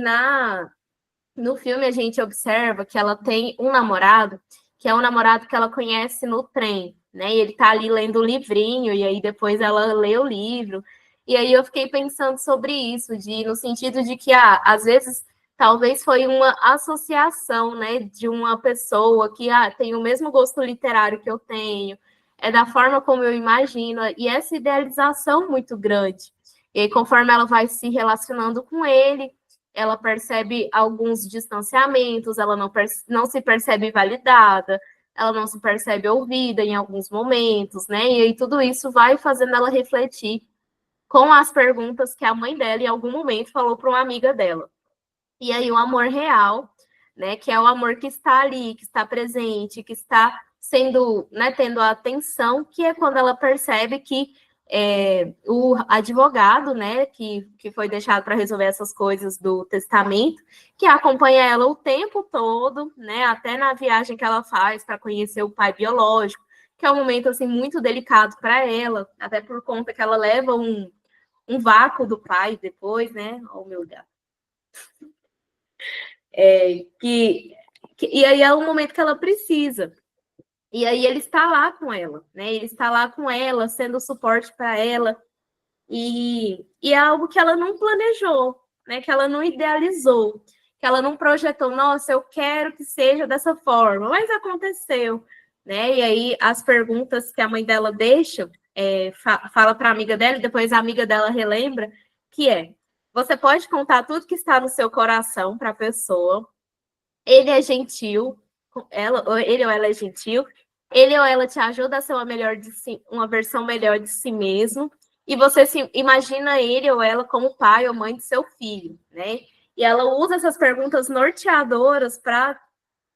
no filme a gente observa que ela tem um namorado, que é um namorado que ela conhece no trem, né? E ele tá ali lendo o livrinho, e aí depois ela lê o livro. E aí eu fiquei pensando sobre isso, no sentido de que, às vezes, talvez foi uma associação, né, de uma pessoa que tem o mesmo gosto literário que eu tenho, é da forma como eu imagino, e essa idealização muito grande. E aí, conforme ela vai se relacionando com ele, ela percebe alguns distanciamentos, ela não se percebe validada, ela não se percebe ouvida em alguns momentos, né? E aí tudo isso vai fazendo ela refletir com as perguntas que a mãe dela, em algum momento, falou para uma amiga dela. E aí o amor real, né? Que é o amor que está ali, que está presente, que está sendo, né, tendo a atenção, que é quando ela percebe que o advogado, né, que foi deixado para resolver essas coisas do testamento, que acompanha ela o tempo todo, né, até na viagem que ela faz para conhecer o pai biológico, que é um momento assim muito delicado para ela, até por conta que ela leva um vácuo do pai depois, né? Oh, meu Deus. E aí é um momento que ela precisa. E aí ele está lá com ela, né? Ele está lá com ela, sendo suporte para ela. E é algo que ela não planejou, né? Que ela não idealizou, que ela não projetou, nossa, eu quero que seja dessa forma, mas aconteceu, né? E aí as perguntas que a mãe dela deixa, fala para a amiga dela, e depois a amiga dela relembra, que você pode contar tudo que está no seu coração para a pessoa, ele é gentil, ele ou ela é gentil, ele ou ela te ajuda a ser uma versão melhor de si mesmo, e você se imagina ele ou ela como pai ou mãe de seu filho, né? E ela usa essas perguntas norteadoras para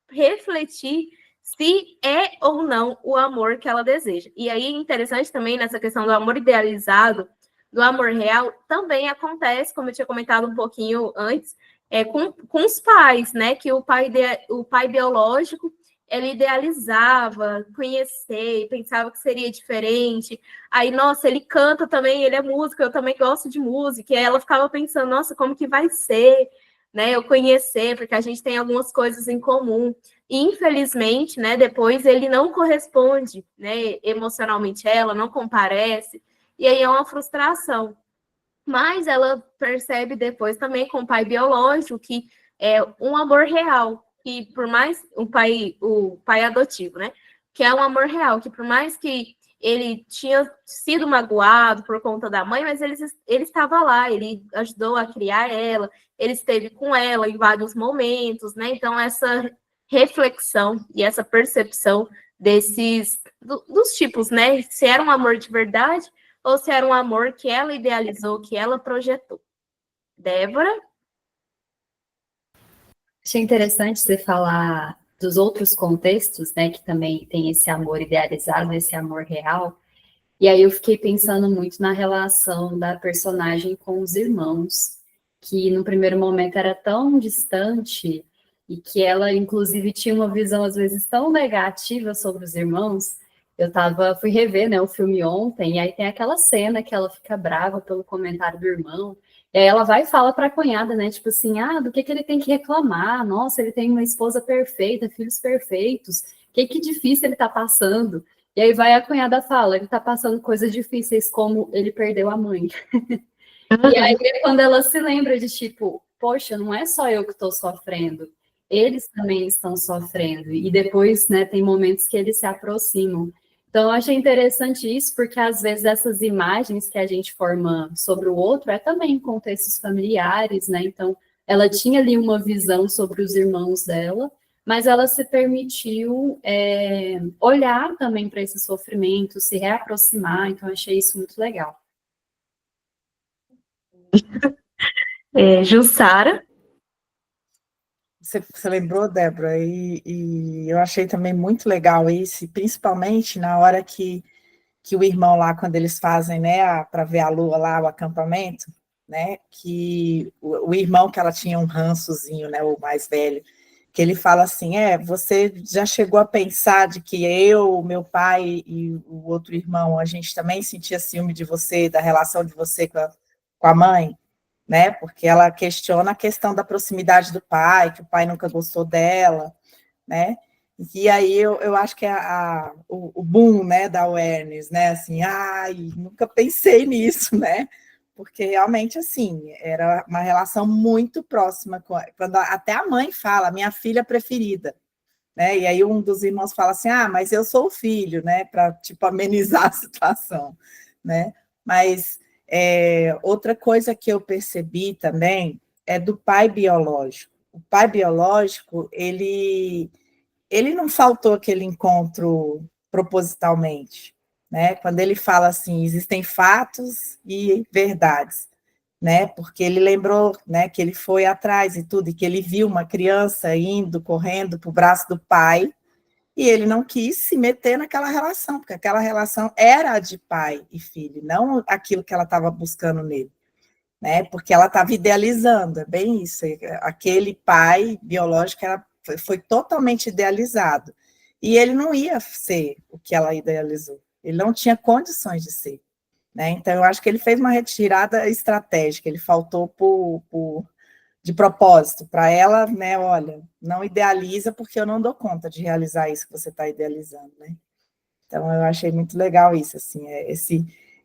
refletir se é ou não o amor que ela deseja. E aí, interessante também nessa questão do amor idealizado, do amor real, também acontece, como eu tinha comentado um pouquinho antes, com os pais, né? Que o pai biológico, ele idealizava conhecer e pensava que seria diferente. Aí, nossa, ele canta também, ele é músico, eu também gosto de música. E aí ela ficava pensando, nossa, como que vai ser, né, eu conhecer, porque a gente tem algumas coisas em comum. E, infelizmente, né, depois ele não corresponde, né, emocionalmente a ela, não comparece. E aí é uma frustração. Mas ela percebe depois também com o pai biológico que é um amor real, que por mais o pai adotivo, né? Que é um amor real, que por mais que ele tinha sido magoado por conta da mãe, mas ele estava lá, ele ajudou a criar ela, ele esteve com ela em vários momentos, né? Então, essa reflexão e essa percepção dos tipos, né? Se era um amor de verdade ou se era um amor que ela idealizou, que ela projetou. Débora? Achei interessante você falar dos outros contextos, né, que também tem esse amor idealizado, esse amor real. E aí eu fiquei pensando muito na relação da personagem com os irmãos, que no primeiro momento era tão distante e que ela, inclusive, tinha uma visão, às vezes, tão negativa sobre os irmãos. Fui rever, né, o filme ontem, e aí tem aquela cena que ela fica brava pelo comentário do irmão, e aí ela vai e fala para a cunhada, né, tipo assim, do que ele tem que reclamar? Nossa, ele tem uma esposa perfeita, filhos perfeitos, que difícil ele tá passando. E aí vai a cunhada fala, ele tá passando coisas difíceis como ele perdeu a mãe. E aí é quando ela se lembra de tipo, poxa, não é só eu que estou sofrendo, eles também estão sofrendo. E depois, né, tem momentos que eles se aproximam. Então, eu achei interessante isso, porque às vezes essas imagens que a gente forma sobre o outro é também em contextos familiares, né? Então, ela tinha ali uma visão sobre os irmãos dela, mas ela se permitiu olhar também para esse sofrimento, se reaproximar. Então, eu achei isso muito legal. Jussara? Você lembrou, Débora, e eu achei também muito legal isso, principalmente na hora que o irmão lá, quando eles fazem, né, para ver a lua lá, o acampamento, né, que o irmão que ela tinha um rançozinho, né, o mais velho, que ele fala assim, você já chegou a pensar de que eu, meu pai e o outro irmão, a gente também sentia ciúme de você, da relação de você com a mãe? Né? Porque ela questiona a questão da proximidade do pai, que o pai nunca gostou dela, né? E aí eu acho que é o boom, né, da awareness, né? Assim, nunca pensei nisso, né? Porque realmente, assim, era uma relação muito próxima, quando até a mãe fala, minha filha preferida, né? E aí um dos irmãos fala assim, mas eu sou o filho, né? Para, tipo, amenizar a situação, né? Mas outra coisa que eu percebi também é do pai biológico. O pai biológico, ele não faltou aquele encontro propositalmente, né? Quando ele fala assim, existem fatos e verdades, né? Porque ele lembrou, né, que ele foi atrás e tudo, e que ele viu uma criança indo, correndo para o braço do pai, e ele não quis se meter naquela relação, porque aquela relação era a de pai e filho, não aquilo que ela estava buscando nele, né? Porque ela estava idealizando, é bem isso. Aquele pai biológico foi totalmente idealizado. E ele não ia ser o que ela idealizou. Ele não tinha condições de ser, né? Então, eu acho que ele fez uma retirada estratégica, ele faltou de propósito para ela, né? Olha, não idealiza porque eu não dou conta de realizar isso que você está idealizando, né? Então eu achei muito legal isso, assim,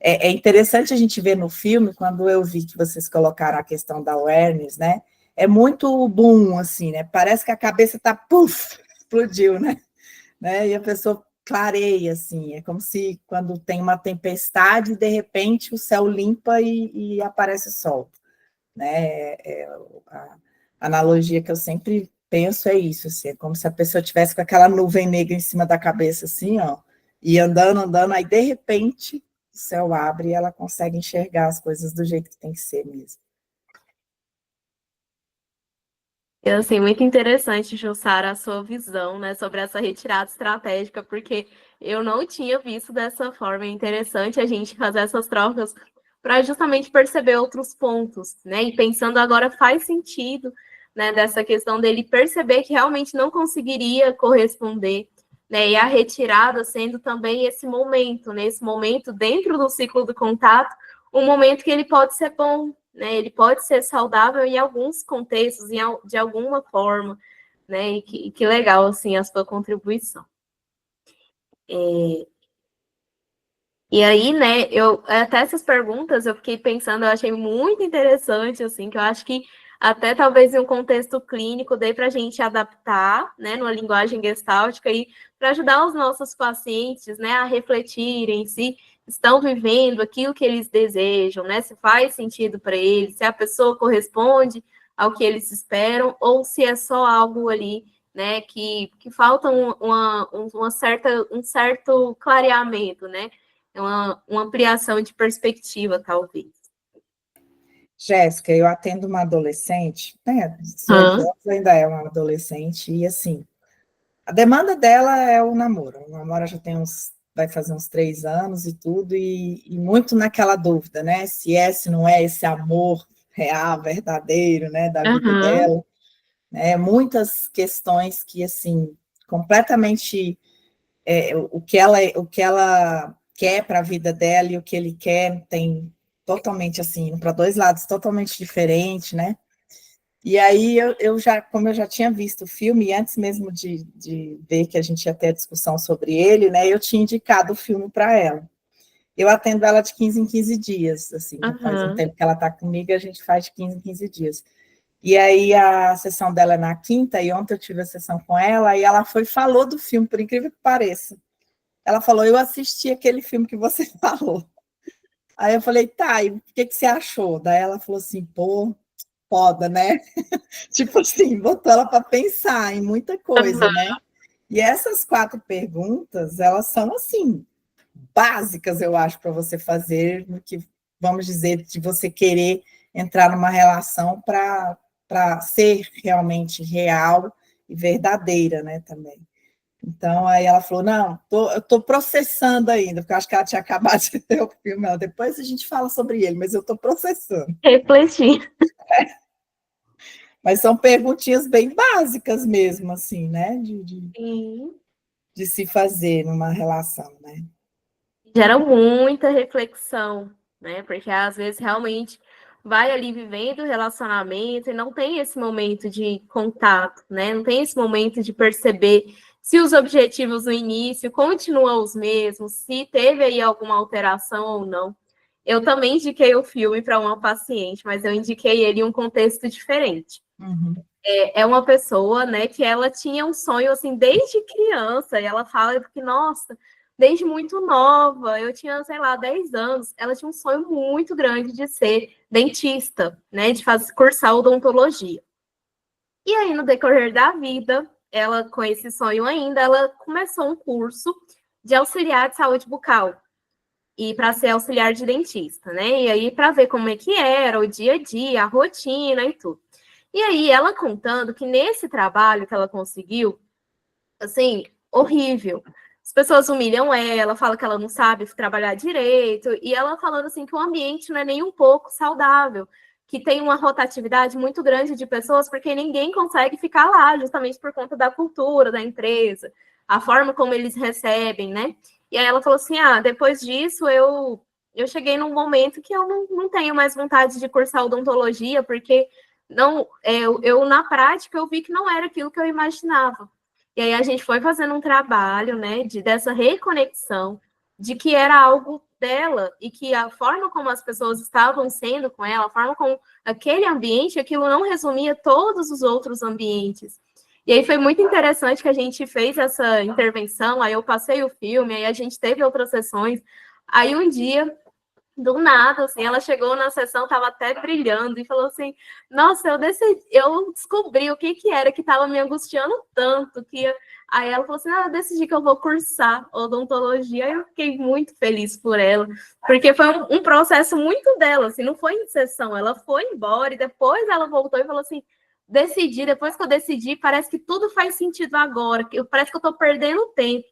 é interessante a gente ver no filme, quando eu vi que vocês colocaram a questão da awareness, né? É muito boom, assim, né? Parece que a cabeça está, puf, explodiu, né? E a pessoa clareia, assim, é como se quando tem uma tempestade, de repente o céu limpa e aparece o sol, né? A analogia que eu sempre penso é isso, assim, é como se a pessoa tivesse com aquela nuvem negra em cima da cabeça, assim, ó, e andando, aí de repente o céu abre e ela consegue enxergar as coisas do jeito que tem que ser mesmo. Assim, muito interessante, Jussara, a sua visão, né, sobre essa retirada estratégica, porque eu não tinha visto dessa forma. É interessante a gente fazer essas trocas para justamente perceber outros pontos, né? E pensando agora faz sentido né, dessa questão dele perceber que realmente não conseguiria corresponder, né, e a retirada sendo também esse momento, né, esse momento dentro do ciclo do contato, um momento que ele pode ser bom, né, ele pode ser saudável em alguns contextos, de alguma forma, né, e que legal, assim, a sua contribuição. E aí, né, até essas perguntas eu fiquei pensando, eu achei muito interessante, assim, que eu acho que até talvez em um contexto clínico dê para a gente adaptar, né, numa linguagem gestáltica e para ajudar os nossos pacientes, né, a refletirem se estão vivendo aquilo que eles desejam, né, se faz sentido para eles, se a pessoa corresponde ao que eles esperam ou se é só algo ali, né, que falta um certo clareamento, né, uma ampliação de perspectiva, talvez. Jéssica, eu atendo uma adolescente, né, 18 anos ainda é uma adolescente, e assim, a demanda dela é o namoro. O namoro já vai fazer uns 3 anos e tudo, e muito naquela dúvida, né, se não é esse amor real, verdadeiro, né, da vida dela, né, muitas questões que, assim, completamente o que ela quer para a vida dela e o que ele quer tem totalmente assim, para 2 lados totalmente diferentes, né? E aí como eu já tinha visto o filme, e antes mesmo de ver que a gente ia ter a discussão sobre ele, né? Eu tinha indicado o filme para ela. Eu atendo ela de 15 em 15 dias, assim, faz um tempo que ela está comigo, a gente faz de 15 em 15 dias. E aí a sessão dela é na quinta, e ontem eu tive a sessão com ela, e ela falou do filme, por incrível que pareça. Ela falou, eu assisti aquele filme que você falou. Aí eu falei, tá, e o que você achou? Daí ela falou assim, pô, foda, né? Tipo assim, botou ela para pensar em muita coisa, né? E essas 4 perguntas, elas são, assim, básicas, eu acho, para você fazer, no que, vamos dizer, de você querer entrar numa relação para ser realmente real e verdadeira, né, também. Então, aí ela falou, não, eu estou processando ainda, porque eu acho que ela tinha acabado de ter o filme, depois a gente fala sobre ele, mas eu estou processando. Refletir. Mas são perguntinhas bem básicas mesmo, assim, né, de se fazer numa relação, né. Gera muita reflexão, né, porque às vezes realmente vai ali vivendo o relacionamento e não tem esse momento de contato, né, não tem esse momento de perceber se os objetivos no início continuam os mesmos, se teve aí alguma alteração ou não. Eu também indiquei o filme para uma paciente, mas eu indiquei ele em um contexto diferente. É uma pessoa, né, que ela tinha um sonho, assim, desde criança, e ela fala que, nossa, desde muito nova, eu tinha, sei lá, 10 anos, ela tinha um sonho muito grande de ser dentista, né, de cursar odontologia. E aí, no decorrer da vida, ela, com esse sonho ainda, ela começou um curso de auxiliar de saúde bucal, e para ser auxiliar de dentista, né? E aí, para ver como é que era o dia a dia, a rotina e tudo. E aí, ela contando que nesse trabalho que ela conseguiu, assim, horrível. As pessoas humilham ela, falam que ela não sabe trabalhar direito, e ela falando assim que o ambiente não é nem um pouco saudável, que tem uma rotatividade muito grande de pessoas, porque ninguém consegue ficar lá, justamente por conta da cultura da empresa, a forma como eles recebem, né? E aí ela falou assim, depois disso eu cheguei num momento que eu não tenho mais vontade de cursar odontologia, porque não, na prática eu vi que não era aquilo que eu imaginava. E aí a gente foi fazendo um trabalho, né, dessa reconexão, de que era algo dela, e que a forma como as pessoas estavam sendo com ela, a forma como aquele ambiente, aquilo não resumia todos os outros ambientes. E aí foi muito interessante que a gente fez essa intervenção, aí eu passei o filme, aí a gente teve outras sessões, aí um dia, do nada, assim, ela chegou na sessão, estava até brilhando, e falou assim, nossa, eu descobri o que era que estava me angustiando tanto, que... Aí ela falou assim, eu decidi que eu vou cursar odontologia, e eu fiquei muito feliz por ela, porque foi um processo muito dela, assim, não foi em sessão, ela foi embora, e depois ela voltou e falou assim, depois que eu decidi, parece que tudo faz sentido agora, parece que eu estou perdendo tempo.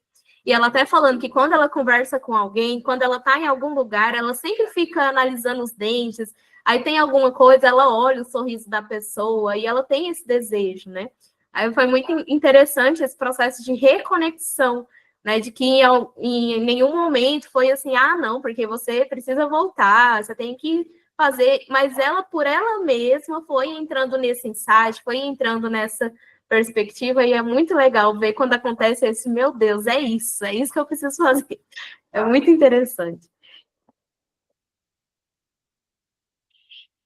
E ela até falando que quando ela conversa com alguém, quando ela está em algum lugar, ela sempre fica analisando os dentes, aí tem alguma coisa, ela olha o sorriso da pessoa, e ela tem esse desejo, né? Aí foi muito interessante esse processo de reconexão, né? De que em nenhum momento foi assim, ah, não, porque você precisa voltar, você tem que fazer, mas ela, por ela mesma, foi entrando nesse insight, foi entrando nessa perspectiva, e é muito legal ver quando acontece esse, meu Deus, é isso que eu preciso fazer. É muito interessante.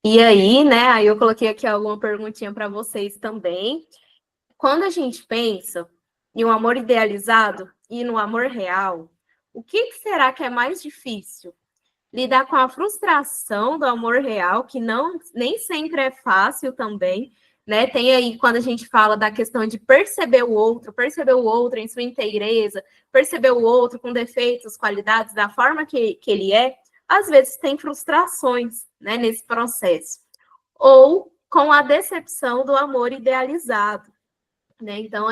E aí, né, aí eu coloquei aqui alguma perguntinha para vocês também. Quando a gente pensa em um amor idealizado e no amor real, o que será que é mais difícil? Lidar com a frustração do amor real, que nem sempre é fácil também, né? Tem aí, quando a gente fala da questão de perceber o outro em sua inteireza, perceber o outro com defeitos, qualidades, da forma que ele é, às vezes tem frustrações, né, nesse processo. Ou com a decepção do amor idealizado, né? Então,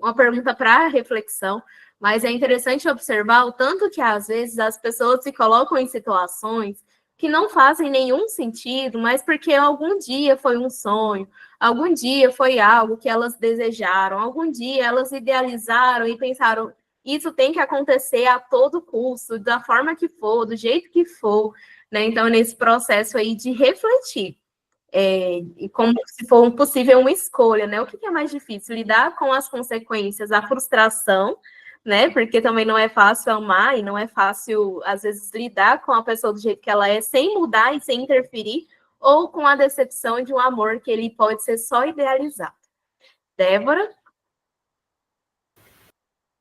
uma pergunta para reflexão, mas é interessante observar o tanto que, às vezes, as pessoas se colocam em situações que não fazem nenhum sentido, mas porque algum dia foi um sonho, algum dia foi algo que elas desejaram, algum dia elas idealizaram e pensaram, isso tem que acontecer a todo custo, da forma que for, do jeito que for, né? Então, nesse processo aí de refletir, e como se for possível uma escolha, né? O que é mais difícil? Lidar com as consequências, a frustração, né? Porque também não é fácil amar e não é fácil, às vezes, lidar com a pessoa do jeito que ela é, sem mudar e sem interferir, ou com a decepção de um amor que ele pode ser só idealizado. Débora?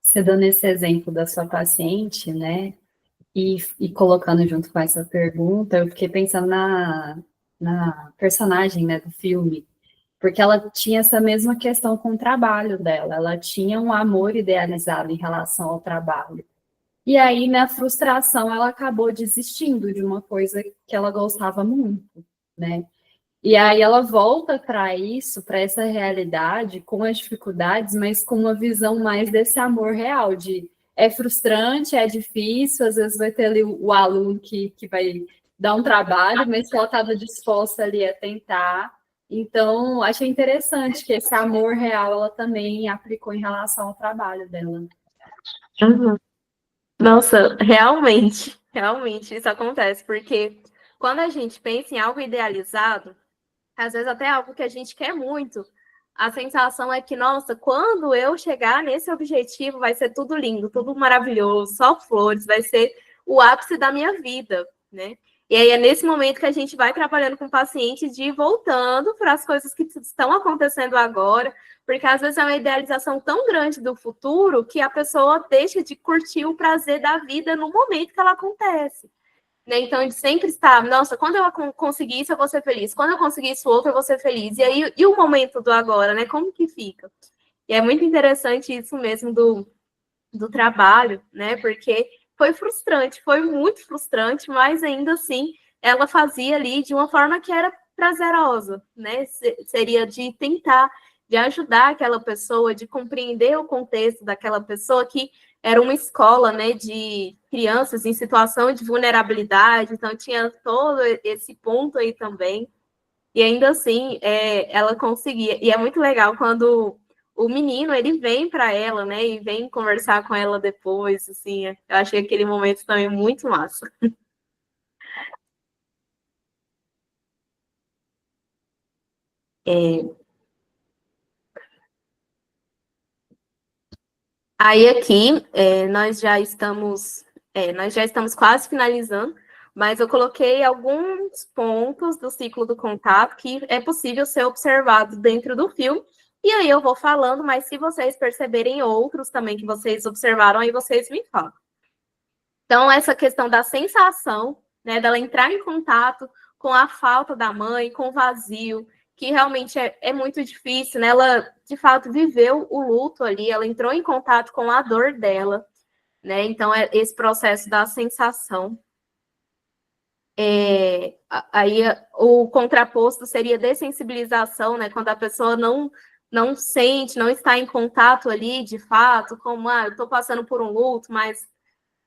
Você dando esse exemplo da sua paciente, né? E colocando junto com essa pergunta, eu fiquei pensando na personagem, né, do filme, porque ela tinha essa mesma questão com o trabalho dela, ela tinha um amor idealizado em relação ao trabalho. E aí, na frustração, ela acabou desistindo de uma coisa que ela gostava muito, né? E aí ela volta para isso, para essa realidade, com as dificuldades, mas com uma visão mais desse amor real, de é frustrante, é difícil, às vezes vai ter ali o aluno que vai dar um trabalho, mas que ela estava disposta ali a tentar. Então, achei interessante que esse amor real ela também aplicou em relação ao trabalho dela. Uhum. Nossa, realmente isso acontece, porque quando a gente pensa em algo idealizado, às vezes até algo que a gente quer muito, a sensação é que, nossa, quando eu chegar nesse objetivo, vai ser tudo lindo, tudo maravilhoso, só flores, vai ser o ápice da minha vida, né? E aí é nesse momento que a gente vai trabalhando com o paciente de ir voltando para as coisas que estão acontecendo agora, porque às vezes é uma idealização tão grande do futuro que a pessoa deixa de curtir o prazer da vida no momento que ela acontece. Né? Então, de sempre estar, nossa, quando eu conseguir isso, eu vou ser feliz. Quando eu conseguir isso outro, eu vou ser feliz. E aí, e o momento do agora, né? Como que fica? E é muito interessante isso mesmo do trabalho, né? Porque foi frustrante, foi muito frustrante, mas ainda assim, ela fazia ali de uma forma que era prazerosa, né? Seria de tentar, de ajudar aquela pessoa, de compreender o contexto daquela pessoa que era uma escola, né, de crianças em situação de vulnerabilidade, então tinha todo esse ponto aí também, e ainda assim, ela conseguia, e é muito legal quando o menino, ele vem para ela, né, e vem conversar com ela depois, assim, eu achei aquele momento também muito massa. Aí aqui, nós já estamos quase finalizando, mas eu coloquei alguns pontos do ciclo do contato que é possível ser observado dentro do filme, e aí eu vou falando, mas se vocês perceberem outros também que vocês observaram, aí vocês me falam. Então, essa questão da sensação, né, dela entrar em contato com a falta da mãe, com o vazio, que realmente é muito difícil, né? Ela, de fato, viveu o luto ali, ela entrou em contato com a dor dela, né? Então, é esse processo da sensação. Aí, o contraposto seria dessensibilização, né? Quando a pessoa não sente, não está em contato ali, de fato, como, eu estou passando por um luto, mas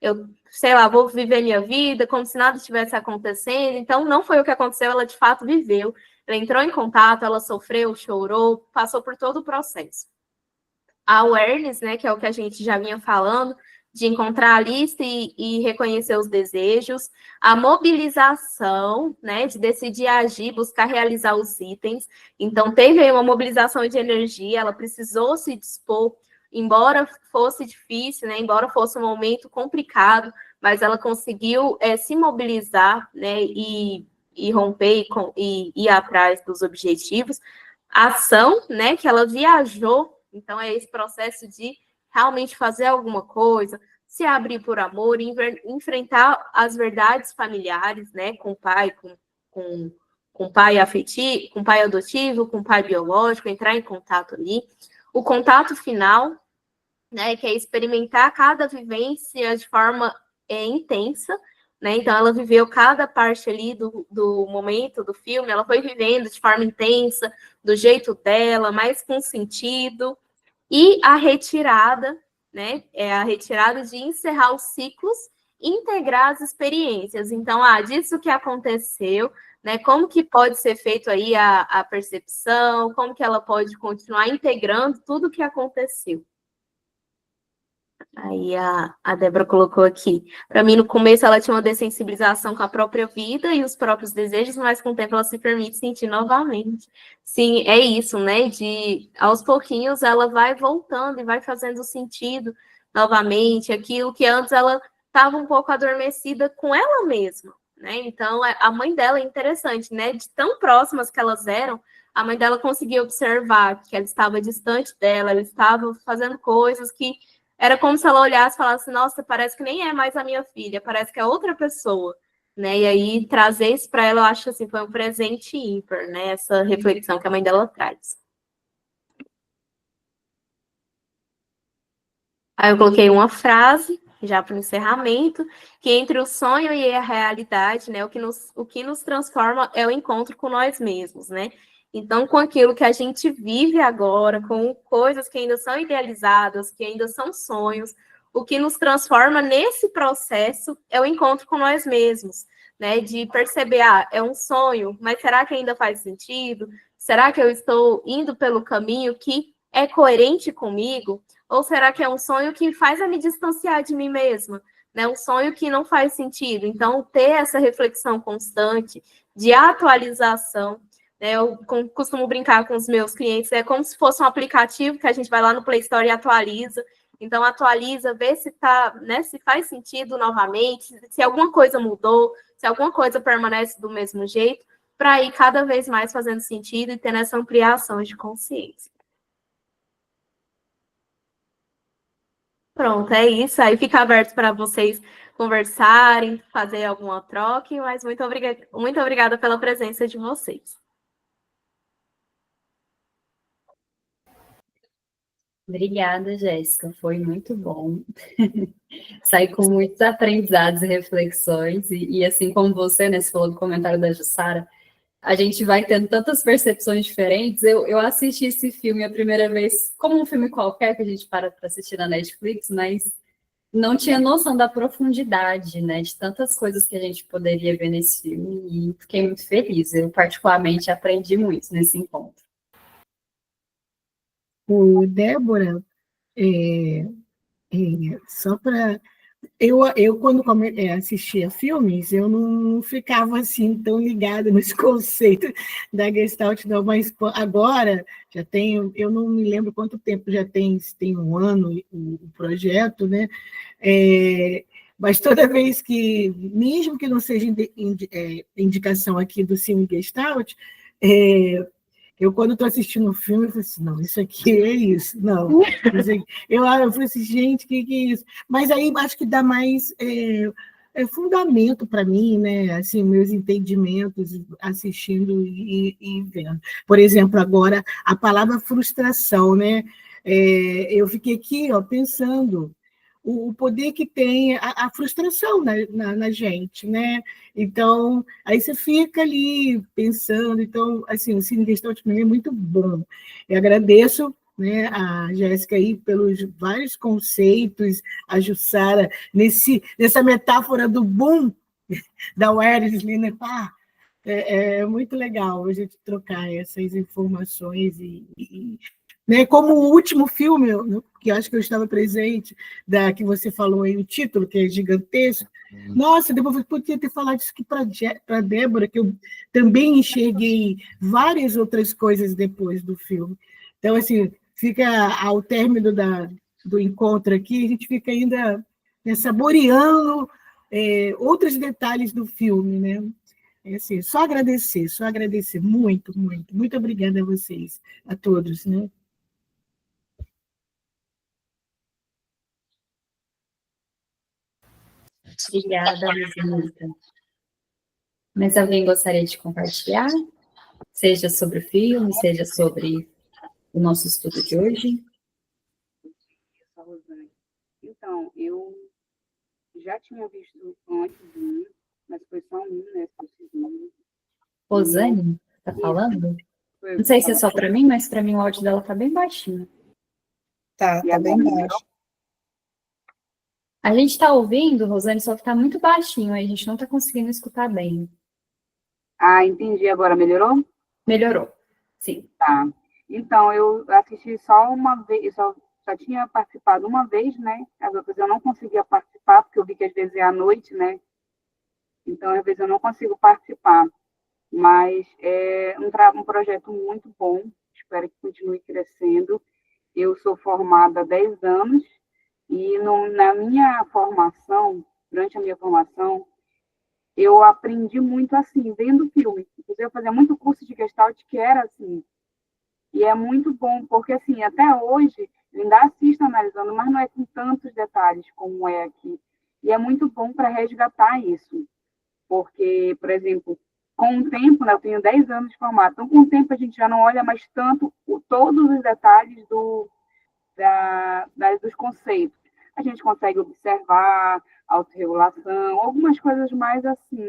eu, sei lá, vou viver minha vida como se nada estivesse acontecendo. Então, não foi o que aconteceu, ela de fato viveu. Ela entrou em contato, ela sofreu, chorou, passou por todo o processo. A awareness, né, que é o que a gente já vinha falando, de encontrar a lista e reconhecer os desejos, a mobilização, né, de decidir agir, buscar realizar os itens. Então, teve aí uma mobilização de energia, ela precisou se dispor, embora fosse difícil, né, embora fosse um momento complicado, mas ela conseguiu se mobilizar, né, e romper e ir atrás dos objetivos. A ação, né, que ela viajou, então é esse processo de realmente fazer alguma coisa, se abrir por amor, enfrentar as verdades familiares, né, com o pai, com pai afetivo, com pai adotivo, com pai biológico, entrar em contato ali. O contato final, né, que é experimentar cada vivência de forma intensa, né, então ela viveu cada parte ali do momento do filme, ela foi vivendo de forma intensa, do jeito dela, mais com sentido. E a retirada, né? É a retirada de encerrar os ciclos, integrar as experiências. Então, disso que aconteceu, né? Como que pode ser feito aí a percepção, como que ela pode continuar integrando tudo o que aconteceu. Aí a Débora colocou aqui. Para mim, no começo, ela tinha uma dessensibilização com a própria vida e os próprios desejos, mas com o tempo ela se permite sentir novamente. Sim, é isso, né? De aos pouquinhos ela vai voltando e vai fazendo sentido novamente. Aquilo que antes ela estava um pouco adormecida com ela mesma, né? Então, a mãe dela é interessante, né? De tão próximas que elas eram, a mãe dela conseguia observar que ela estava distante dela, ela estava fazendo coisas que era como se ela olhasse e falasse, nossa, parece que nem é mais a minha filha, parece que é outra pessoa, né? E aí, trazer isso para ela, eu acho assim, foi um presente ímpar, né? Essa reflexão que a mãe dela traz. Aí eu coloquei uma frase, já para o encerramento, que entre o sonho e a realidade, né? O que nos transforma é o encontro com nós mesmos, né? Então, com aquilo que a gente vive agora, com coisas que ainda são idealizadas, que ainda são sonhos, o que nos transforma nesse processo é o encontro com nós mesmos, né? De perceber, é um sonho, mas será que ainda faz sentido? Será que eu estou indo pelo caminho que é coerente comigo? Ou será que é um sonho que faz eu me distanciar de mim mesma? Né? Um sonho que não faz sentido. Então, ter essa reflexão constante de atualização. Eu costumo brincar com os meus clientes, é como se fosse um aplicativo que a gente vai lá no Play Store e atualiza. Então, atualiza, vê se tá, né, se faz sentido novamente, se alguma coisa mudou, se alguma coisa permanece do mesmo jeito, para ir cada vez mais fazendo sentido e tendo essa ampliação de consciência. Pronto, é isso. Aí fica aberto para vocês conversarem, fazer alguma troca, mas muito obrigada pela presença de vocês. Obrigada, Jéssica. Foi muito bom. Saí com muitos aprendizados e reflexões. E assim como você, né, você falou do comentário da Jussara, a gente vai tendo tantas percepções diferentes. Eu assisti esse filme a primeira vez como um filme qualquer que a gente para assistir na Netflix, mas não tinha noção da profundidade, né, de tantas coisas que a gente poderia ver nesse filme e fiquei muito feliz. Eu, particularmente, aprendi muito nesse encontro. Débora, só para eu quando assistia filmes, eu não ficava assim tão ligada nos conceitos da Gestalt, não, mas agora já tenho, eu não me lembro quanto tempo já tem um ano o projeto, né? Mas toda vez que, mesmo que não seja indicação aqui do Cine Gestalt, eu, quando estou assistindo o filme, eu falo assim, não, isso aqui é isso. Não, isso aqui. Eu falei assim, gente, o que é isso? Mas aí acho que dá mais fundamento para mim, né? Assim, meus entendimentos assistindo e vendo. Por exemplo, agora, a palavra frustração, né? Eu fiquei aqui, pensando, o poder que tem a frustração na gente, né? Então, aí você fica ali pensando. Então, assim, o Cine Gestalt para mim é muito bom. Eu agradeço, né, a Jéssica aí pelos vários conceitos, a Jussara nessa metáfora do boom da Wesley, né? Pá, é muito legal a gente trocar essas informações né, como o último filme, que acho que eu estava presente, que você falou aí, o título, que é gigantesco. Nossa, depois eu podia ter falado isso aqui para a Débora, que eu também enxerguei várias outras coisas depois do filme. Então, assim, fica ao término do encontro aqui, a gente fica ainda, né, saboreando outros detalhes do filme, né? É assim, só agradecer, muito, muito. Muito obrigada a vocês, a todos, né? Obrigada, Luzinita. Mas alguém gostaria de compartilhar? Seja sobre o filme, seja sobre o nosso estudo de hoje? Então, eu já tinha visto antes um, mas foi só um, né? Rosane, está falando? Não sei se é só para mim, mas para mim o áudio dela está bem baixinho. Tá bem baixo. A gente está ouvindo, Rosane, só que está muito baixinho, aí a gente não está conseguindo escutar bem. Ah, entendi. Agora melhorou? Melhorou, sim. Tá. Então, eu assisti só uma vez, só tinha participado uma vez, né? As outras eu não conseguia participar, porque eu vi que às vezes é à noite, né? Então, às vezes eu não consigo participar. Mas é um projeto muito bom, espero que continue crescendo. Eu sou formada há 10 anos e na minha formação, durante a minha formação, eu aprendi muito assim, vendo filme. Eu fazia muito curso de Gestalt que era assim. E é muito bom, porque assim, até hoje, eu ainda assisto analisando, mas não é com tantos detalhes como é aqui. E é muito bom para resgatar isso. Porque, por exemplo, com o tempo, né, eu tenho 10 anos de formato, então com o tempo a gente já não olha mais tanto todos os detalhes dos conceitos. A gente consegue observar autorregulação, algumas coisas mais assim,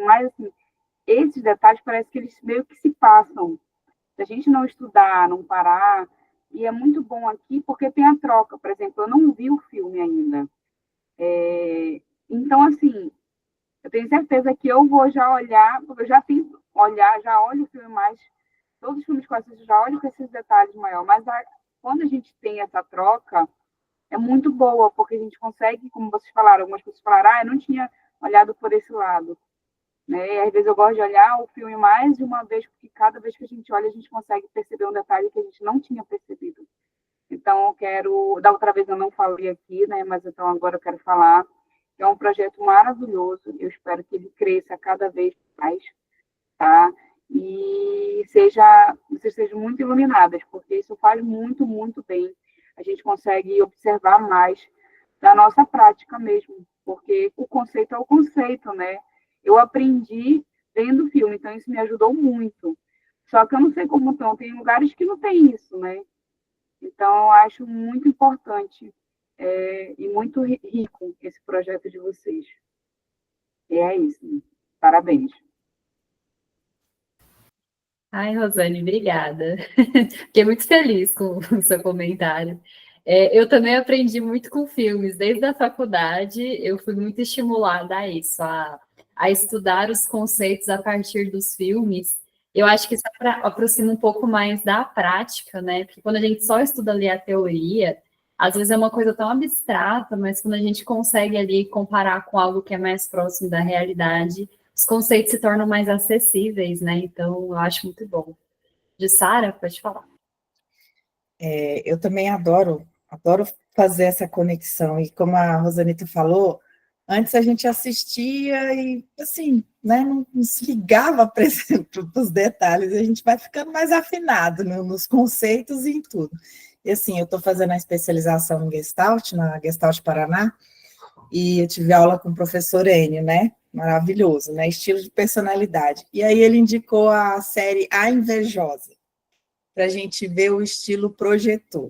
esses detalhes parece que eles meio que se passam. Se a gente não estudar, não parar, e é muito bom aqui porque tem a troca. Por exemplo, eu não vi o filme ainda. Então, assim, eu tenho certeza que eu vou já olhar, porque eu já tento olhar, já olho o filme mais, todos os filmes que eu assisto, já olho com esses detalhes maiores, mas quando a gente tem essa troca, é muito boa, porque a gente consegue, como vocês falaram, algumas pessoas falaram, eu não tinha olhado por esse lado. Né? E às vezes eu gosto de olhar o filme mais de uma vez, porque cada vez que a gente olha, a gente consegue perceber um detalhe que a gente não tinha percebido. Então, eu quero... Da outra vez eu não falei aqui, né? Mas então agora eu quero falar. É um projeto maravilhoso. Eu espero que ele cresça cada vez mais, tá? E vocês sejam muito iluminadas, porque isso faz muito, muito bem. A gente consegue observar mais da nossa prática mesmo, porque o conceito é o conceito, né? Eu aprendi vendo o filme, então isso me ajudou muito. Só que eu não sei como estão, tem lugares que não tem isso, né? Então, eu acho muito importante e muito rico esse projeto de vocês. E é isso. Parabéns. Ai, Rosane, obrigada. Fiquei muito feliz com o seu comentário. Eu também aprendi muito com filmes. Desde a faculdade, eu fui muito estimulada a isso, a estudar os conceitos a partir dos filmes. Eu acho que isso aproxima um pouco mais da prática, né? Porque quando a gente só estuda ali a teoria, às vezes é uma coisa tão abstrata, mas quando a gente consegue ali comparar com algo que é mais próximo da realidade, os conceitos se tornam mais acessíveis, né? Então, eu acho muito bom. Jussara, pode falar. Eu também adoro fazer essa conexão. E como a Rosanita falou, antes a gente assistia e, assim, né, não se ligava, por exemplo, para os detalhes. A gente vai ficando mais afinado nos conceitos e em tudo. E, assim, eu estou fazendo a especialização em Gestalt, na Gestalt Paraná, e eu tive aula com o professor Enio, né? Maravilhoso, né? Estilo de personalidade. E aí ele indicou a série A Invejosa, para a gente ver o estilo projetor.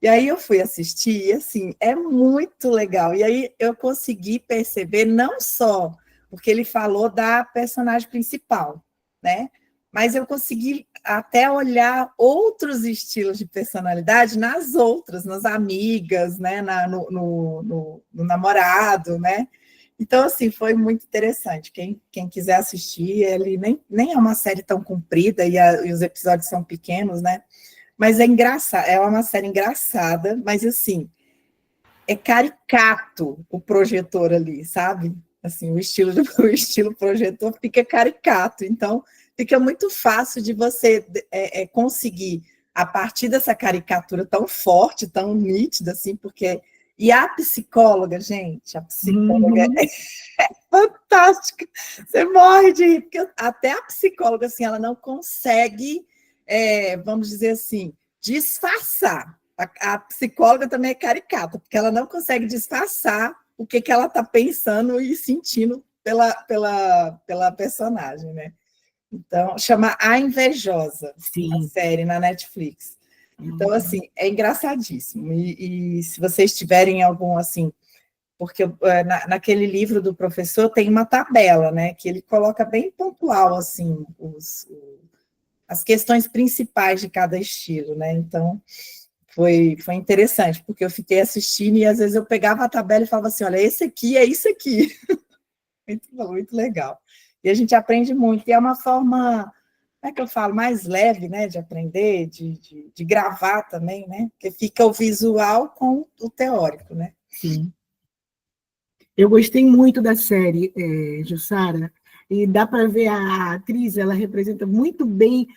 E aí eu fui assistir, e assim, é muito legal. E aí eu consegui perceber, não só porque ele falou da personagem principal, né? Mas eu consegui até olhar outros estilos de personalidade nas outras, nas amigas, né? No namorado, né? Então, assim, foi muito interessante. Quem quiser assistir, ele nem é uma série tão comprida e os episódios são pequenos, né? Mas é engraçado, é uma série engraçada, mas assim, é caricato o projetor ali, sabe? Assim, o estilo projetor fica caricato, então fica muito fácil de você conseguir, a partir dessa caricatura tão forte, tão nítida, assim, porque... E a psicóloga, gente, a psicóloga é fantástica, você morre de rir, porque até a psicóloga, assim, ela não consegue, vamos dizer assim, disfarçar. A psicóloga também é caricata, porque ela não consegue disfarçar o que ela está pensando e sentindo pela personagem, né? Então, chama A Invejosa, a série na Netflix. Então, assim, é engraçadíssimo. E se vocês tiverem algum, assim, porque naquele livro do professor tem uma tabela, né, que ele coloca bem pontual, assim, as questões principais de cada estilo, né? Então, foi interessante, porque eu fiquei assistindo e às vezes eu pegava a tabela e falava assim, olha, esse aqui é isso aqui. Muito bom, muito legal. E a gente aprende muito, e é uma forma, como é que eu falo, mais leve, né, de aprender, de gravar também, né, porque fica o visual com o teórico, né. Sim. Eu gostei muito da série, Jussara, e dá para ver a atriz, ela representa muito bem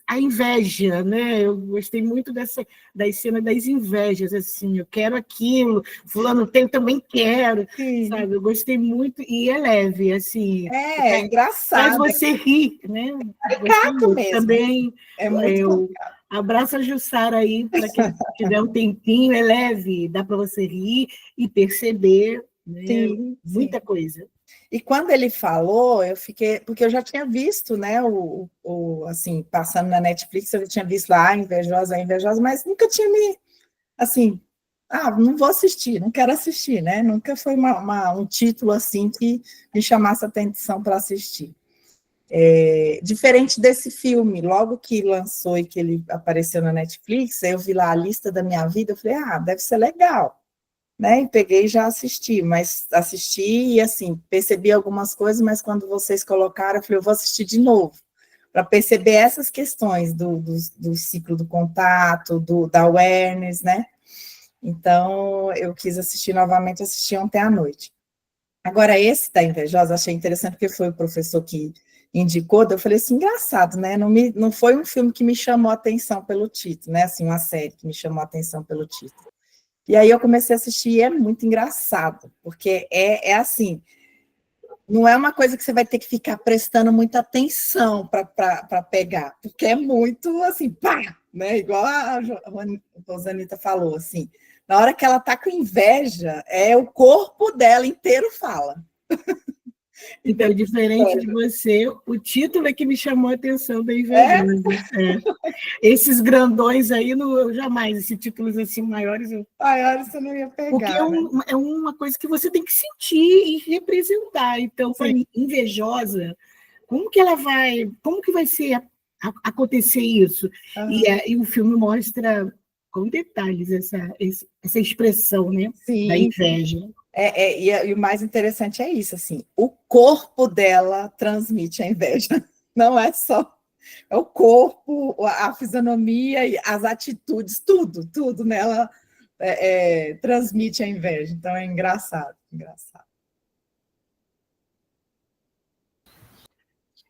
a inveja, né? Eu gostei muito das cenas das invejas, assim, eu quero aquilo, fulano tem, eu também quero, Sim. sabe? Eu gostei muito, e é leve, assim. É engraçado. Faz você rir, né? Caricato mesmo. Também, é muito abraça a Jussara aí, para quem tiver um tempinho, é leve, dá para você rir e perceber, né? Sim, muita coisa. E quando ele falou, eu fiquei, porque eu já tinha visto, né, assim, passando na Netflix, eu já tinha visto lá, Invejosa, mas nunca tinha assim, não vou assistir, não quero assistir, né, nunca foi um título, assim, que me chamasse a atenção para assistir. Diferente desse filme, logo que lançou e que ele apareceu na Netflix, eu vi lá a lista da minha vida, eu falei, deve ser legal. Né, e peguei e já assisti e, assim, percebi algumas coisas, mas quando vocês colocaram, eu falei, eu vou assistir de novo, para perceber essas questões do ciclo do contato, da awareness, né, então, eu quis assistir novamente, assisti ontem à noite. Agora, esse da Invejosa, achei interessante, porque foi o professor que indicou, eu falei assim, engraçado, né, não foi um filme que me chamou a atenção pelo título, né, assim, uma série que me chamou a atenção pelo título. E aí eu comecei a assistir e é muito engraçado, porque assim, não é uma coisa que você vai ter que ficar prestando muita atenção para pegar, porque é muito assim, pá, né? Igual a Rosanita falou, assim, na hora que ela está com inveja, o corpo dela inteiro fala. Então, diferente de você, o título é que me chamou a atenção da Invejosa. Esses grandões aí, eu jamais, esses títulos assim maiores... Maiores você não ia pegar. Porque é uma coisa que você tem que sentir e representar. Então, para Invejosa, como que vai ser acontecer isso? E o filme mostra com detalhes essa expressão, né, da inveja. E o mais interessante é isso, assim, o corpo dela transmite a inveja, não é só o corpo, a fisionomia, as atitudes, tudo nela transmite a inveja, então é engraçado.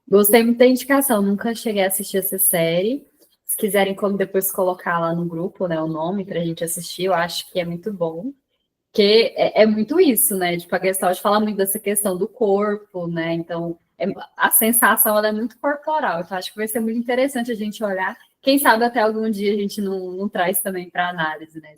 Gostei muito da indicação, nunca cheguei a assistir essa série. Se quiserem, como depois colocar lá no grupo, né, o nome para a gente assistir, eu acho que é muito bom. Porque é muito isso, né? Tipo, a Gestalt fala muito dessa questão do corpo, né? Então, a sensação ela é muito corporal. Então, acho que vai ser muito interessante a gente olhar. Quem sabe até algum dia a gente não traz também para análise, né?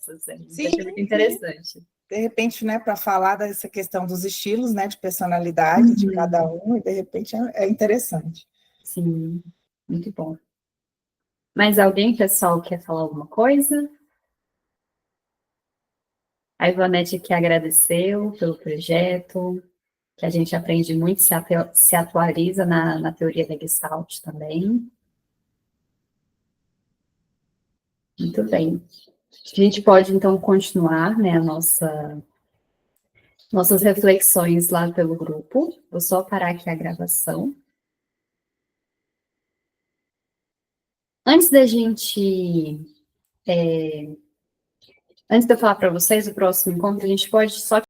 Sim, achei muito interessante. De repente, né, para falar dessa questão dos estilos, né, de personalidade de cada um, e de repente é interessante. Sim, muito bom. Mais alguém, pessoal, quer falar alguma coisa? A Ivonete que agradeceu pelo projeto, que a gente aprende muito, se atualiza na teoria da Gestalt também. Muito bem. A gente pode, então, continuar, né, nossas reflexões lá pelo grupo. Vou só parar aqui a gravação. Antes da gente... antes de eu falar para vocês, o próximo encontro, a gente pode só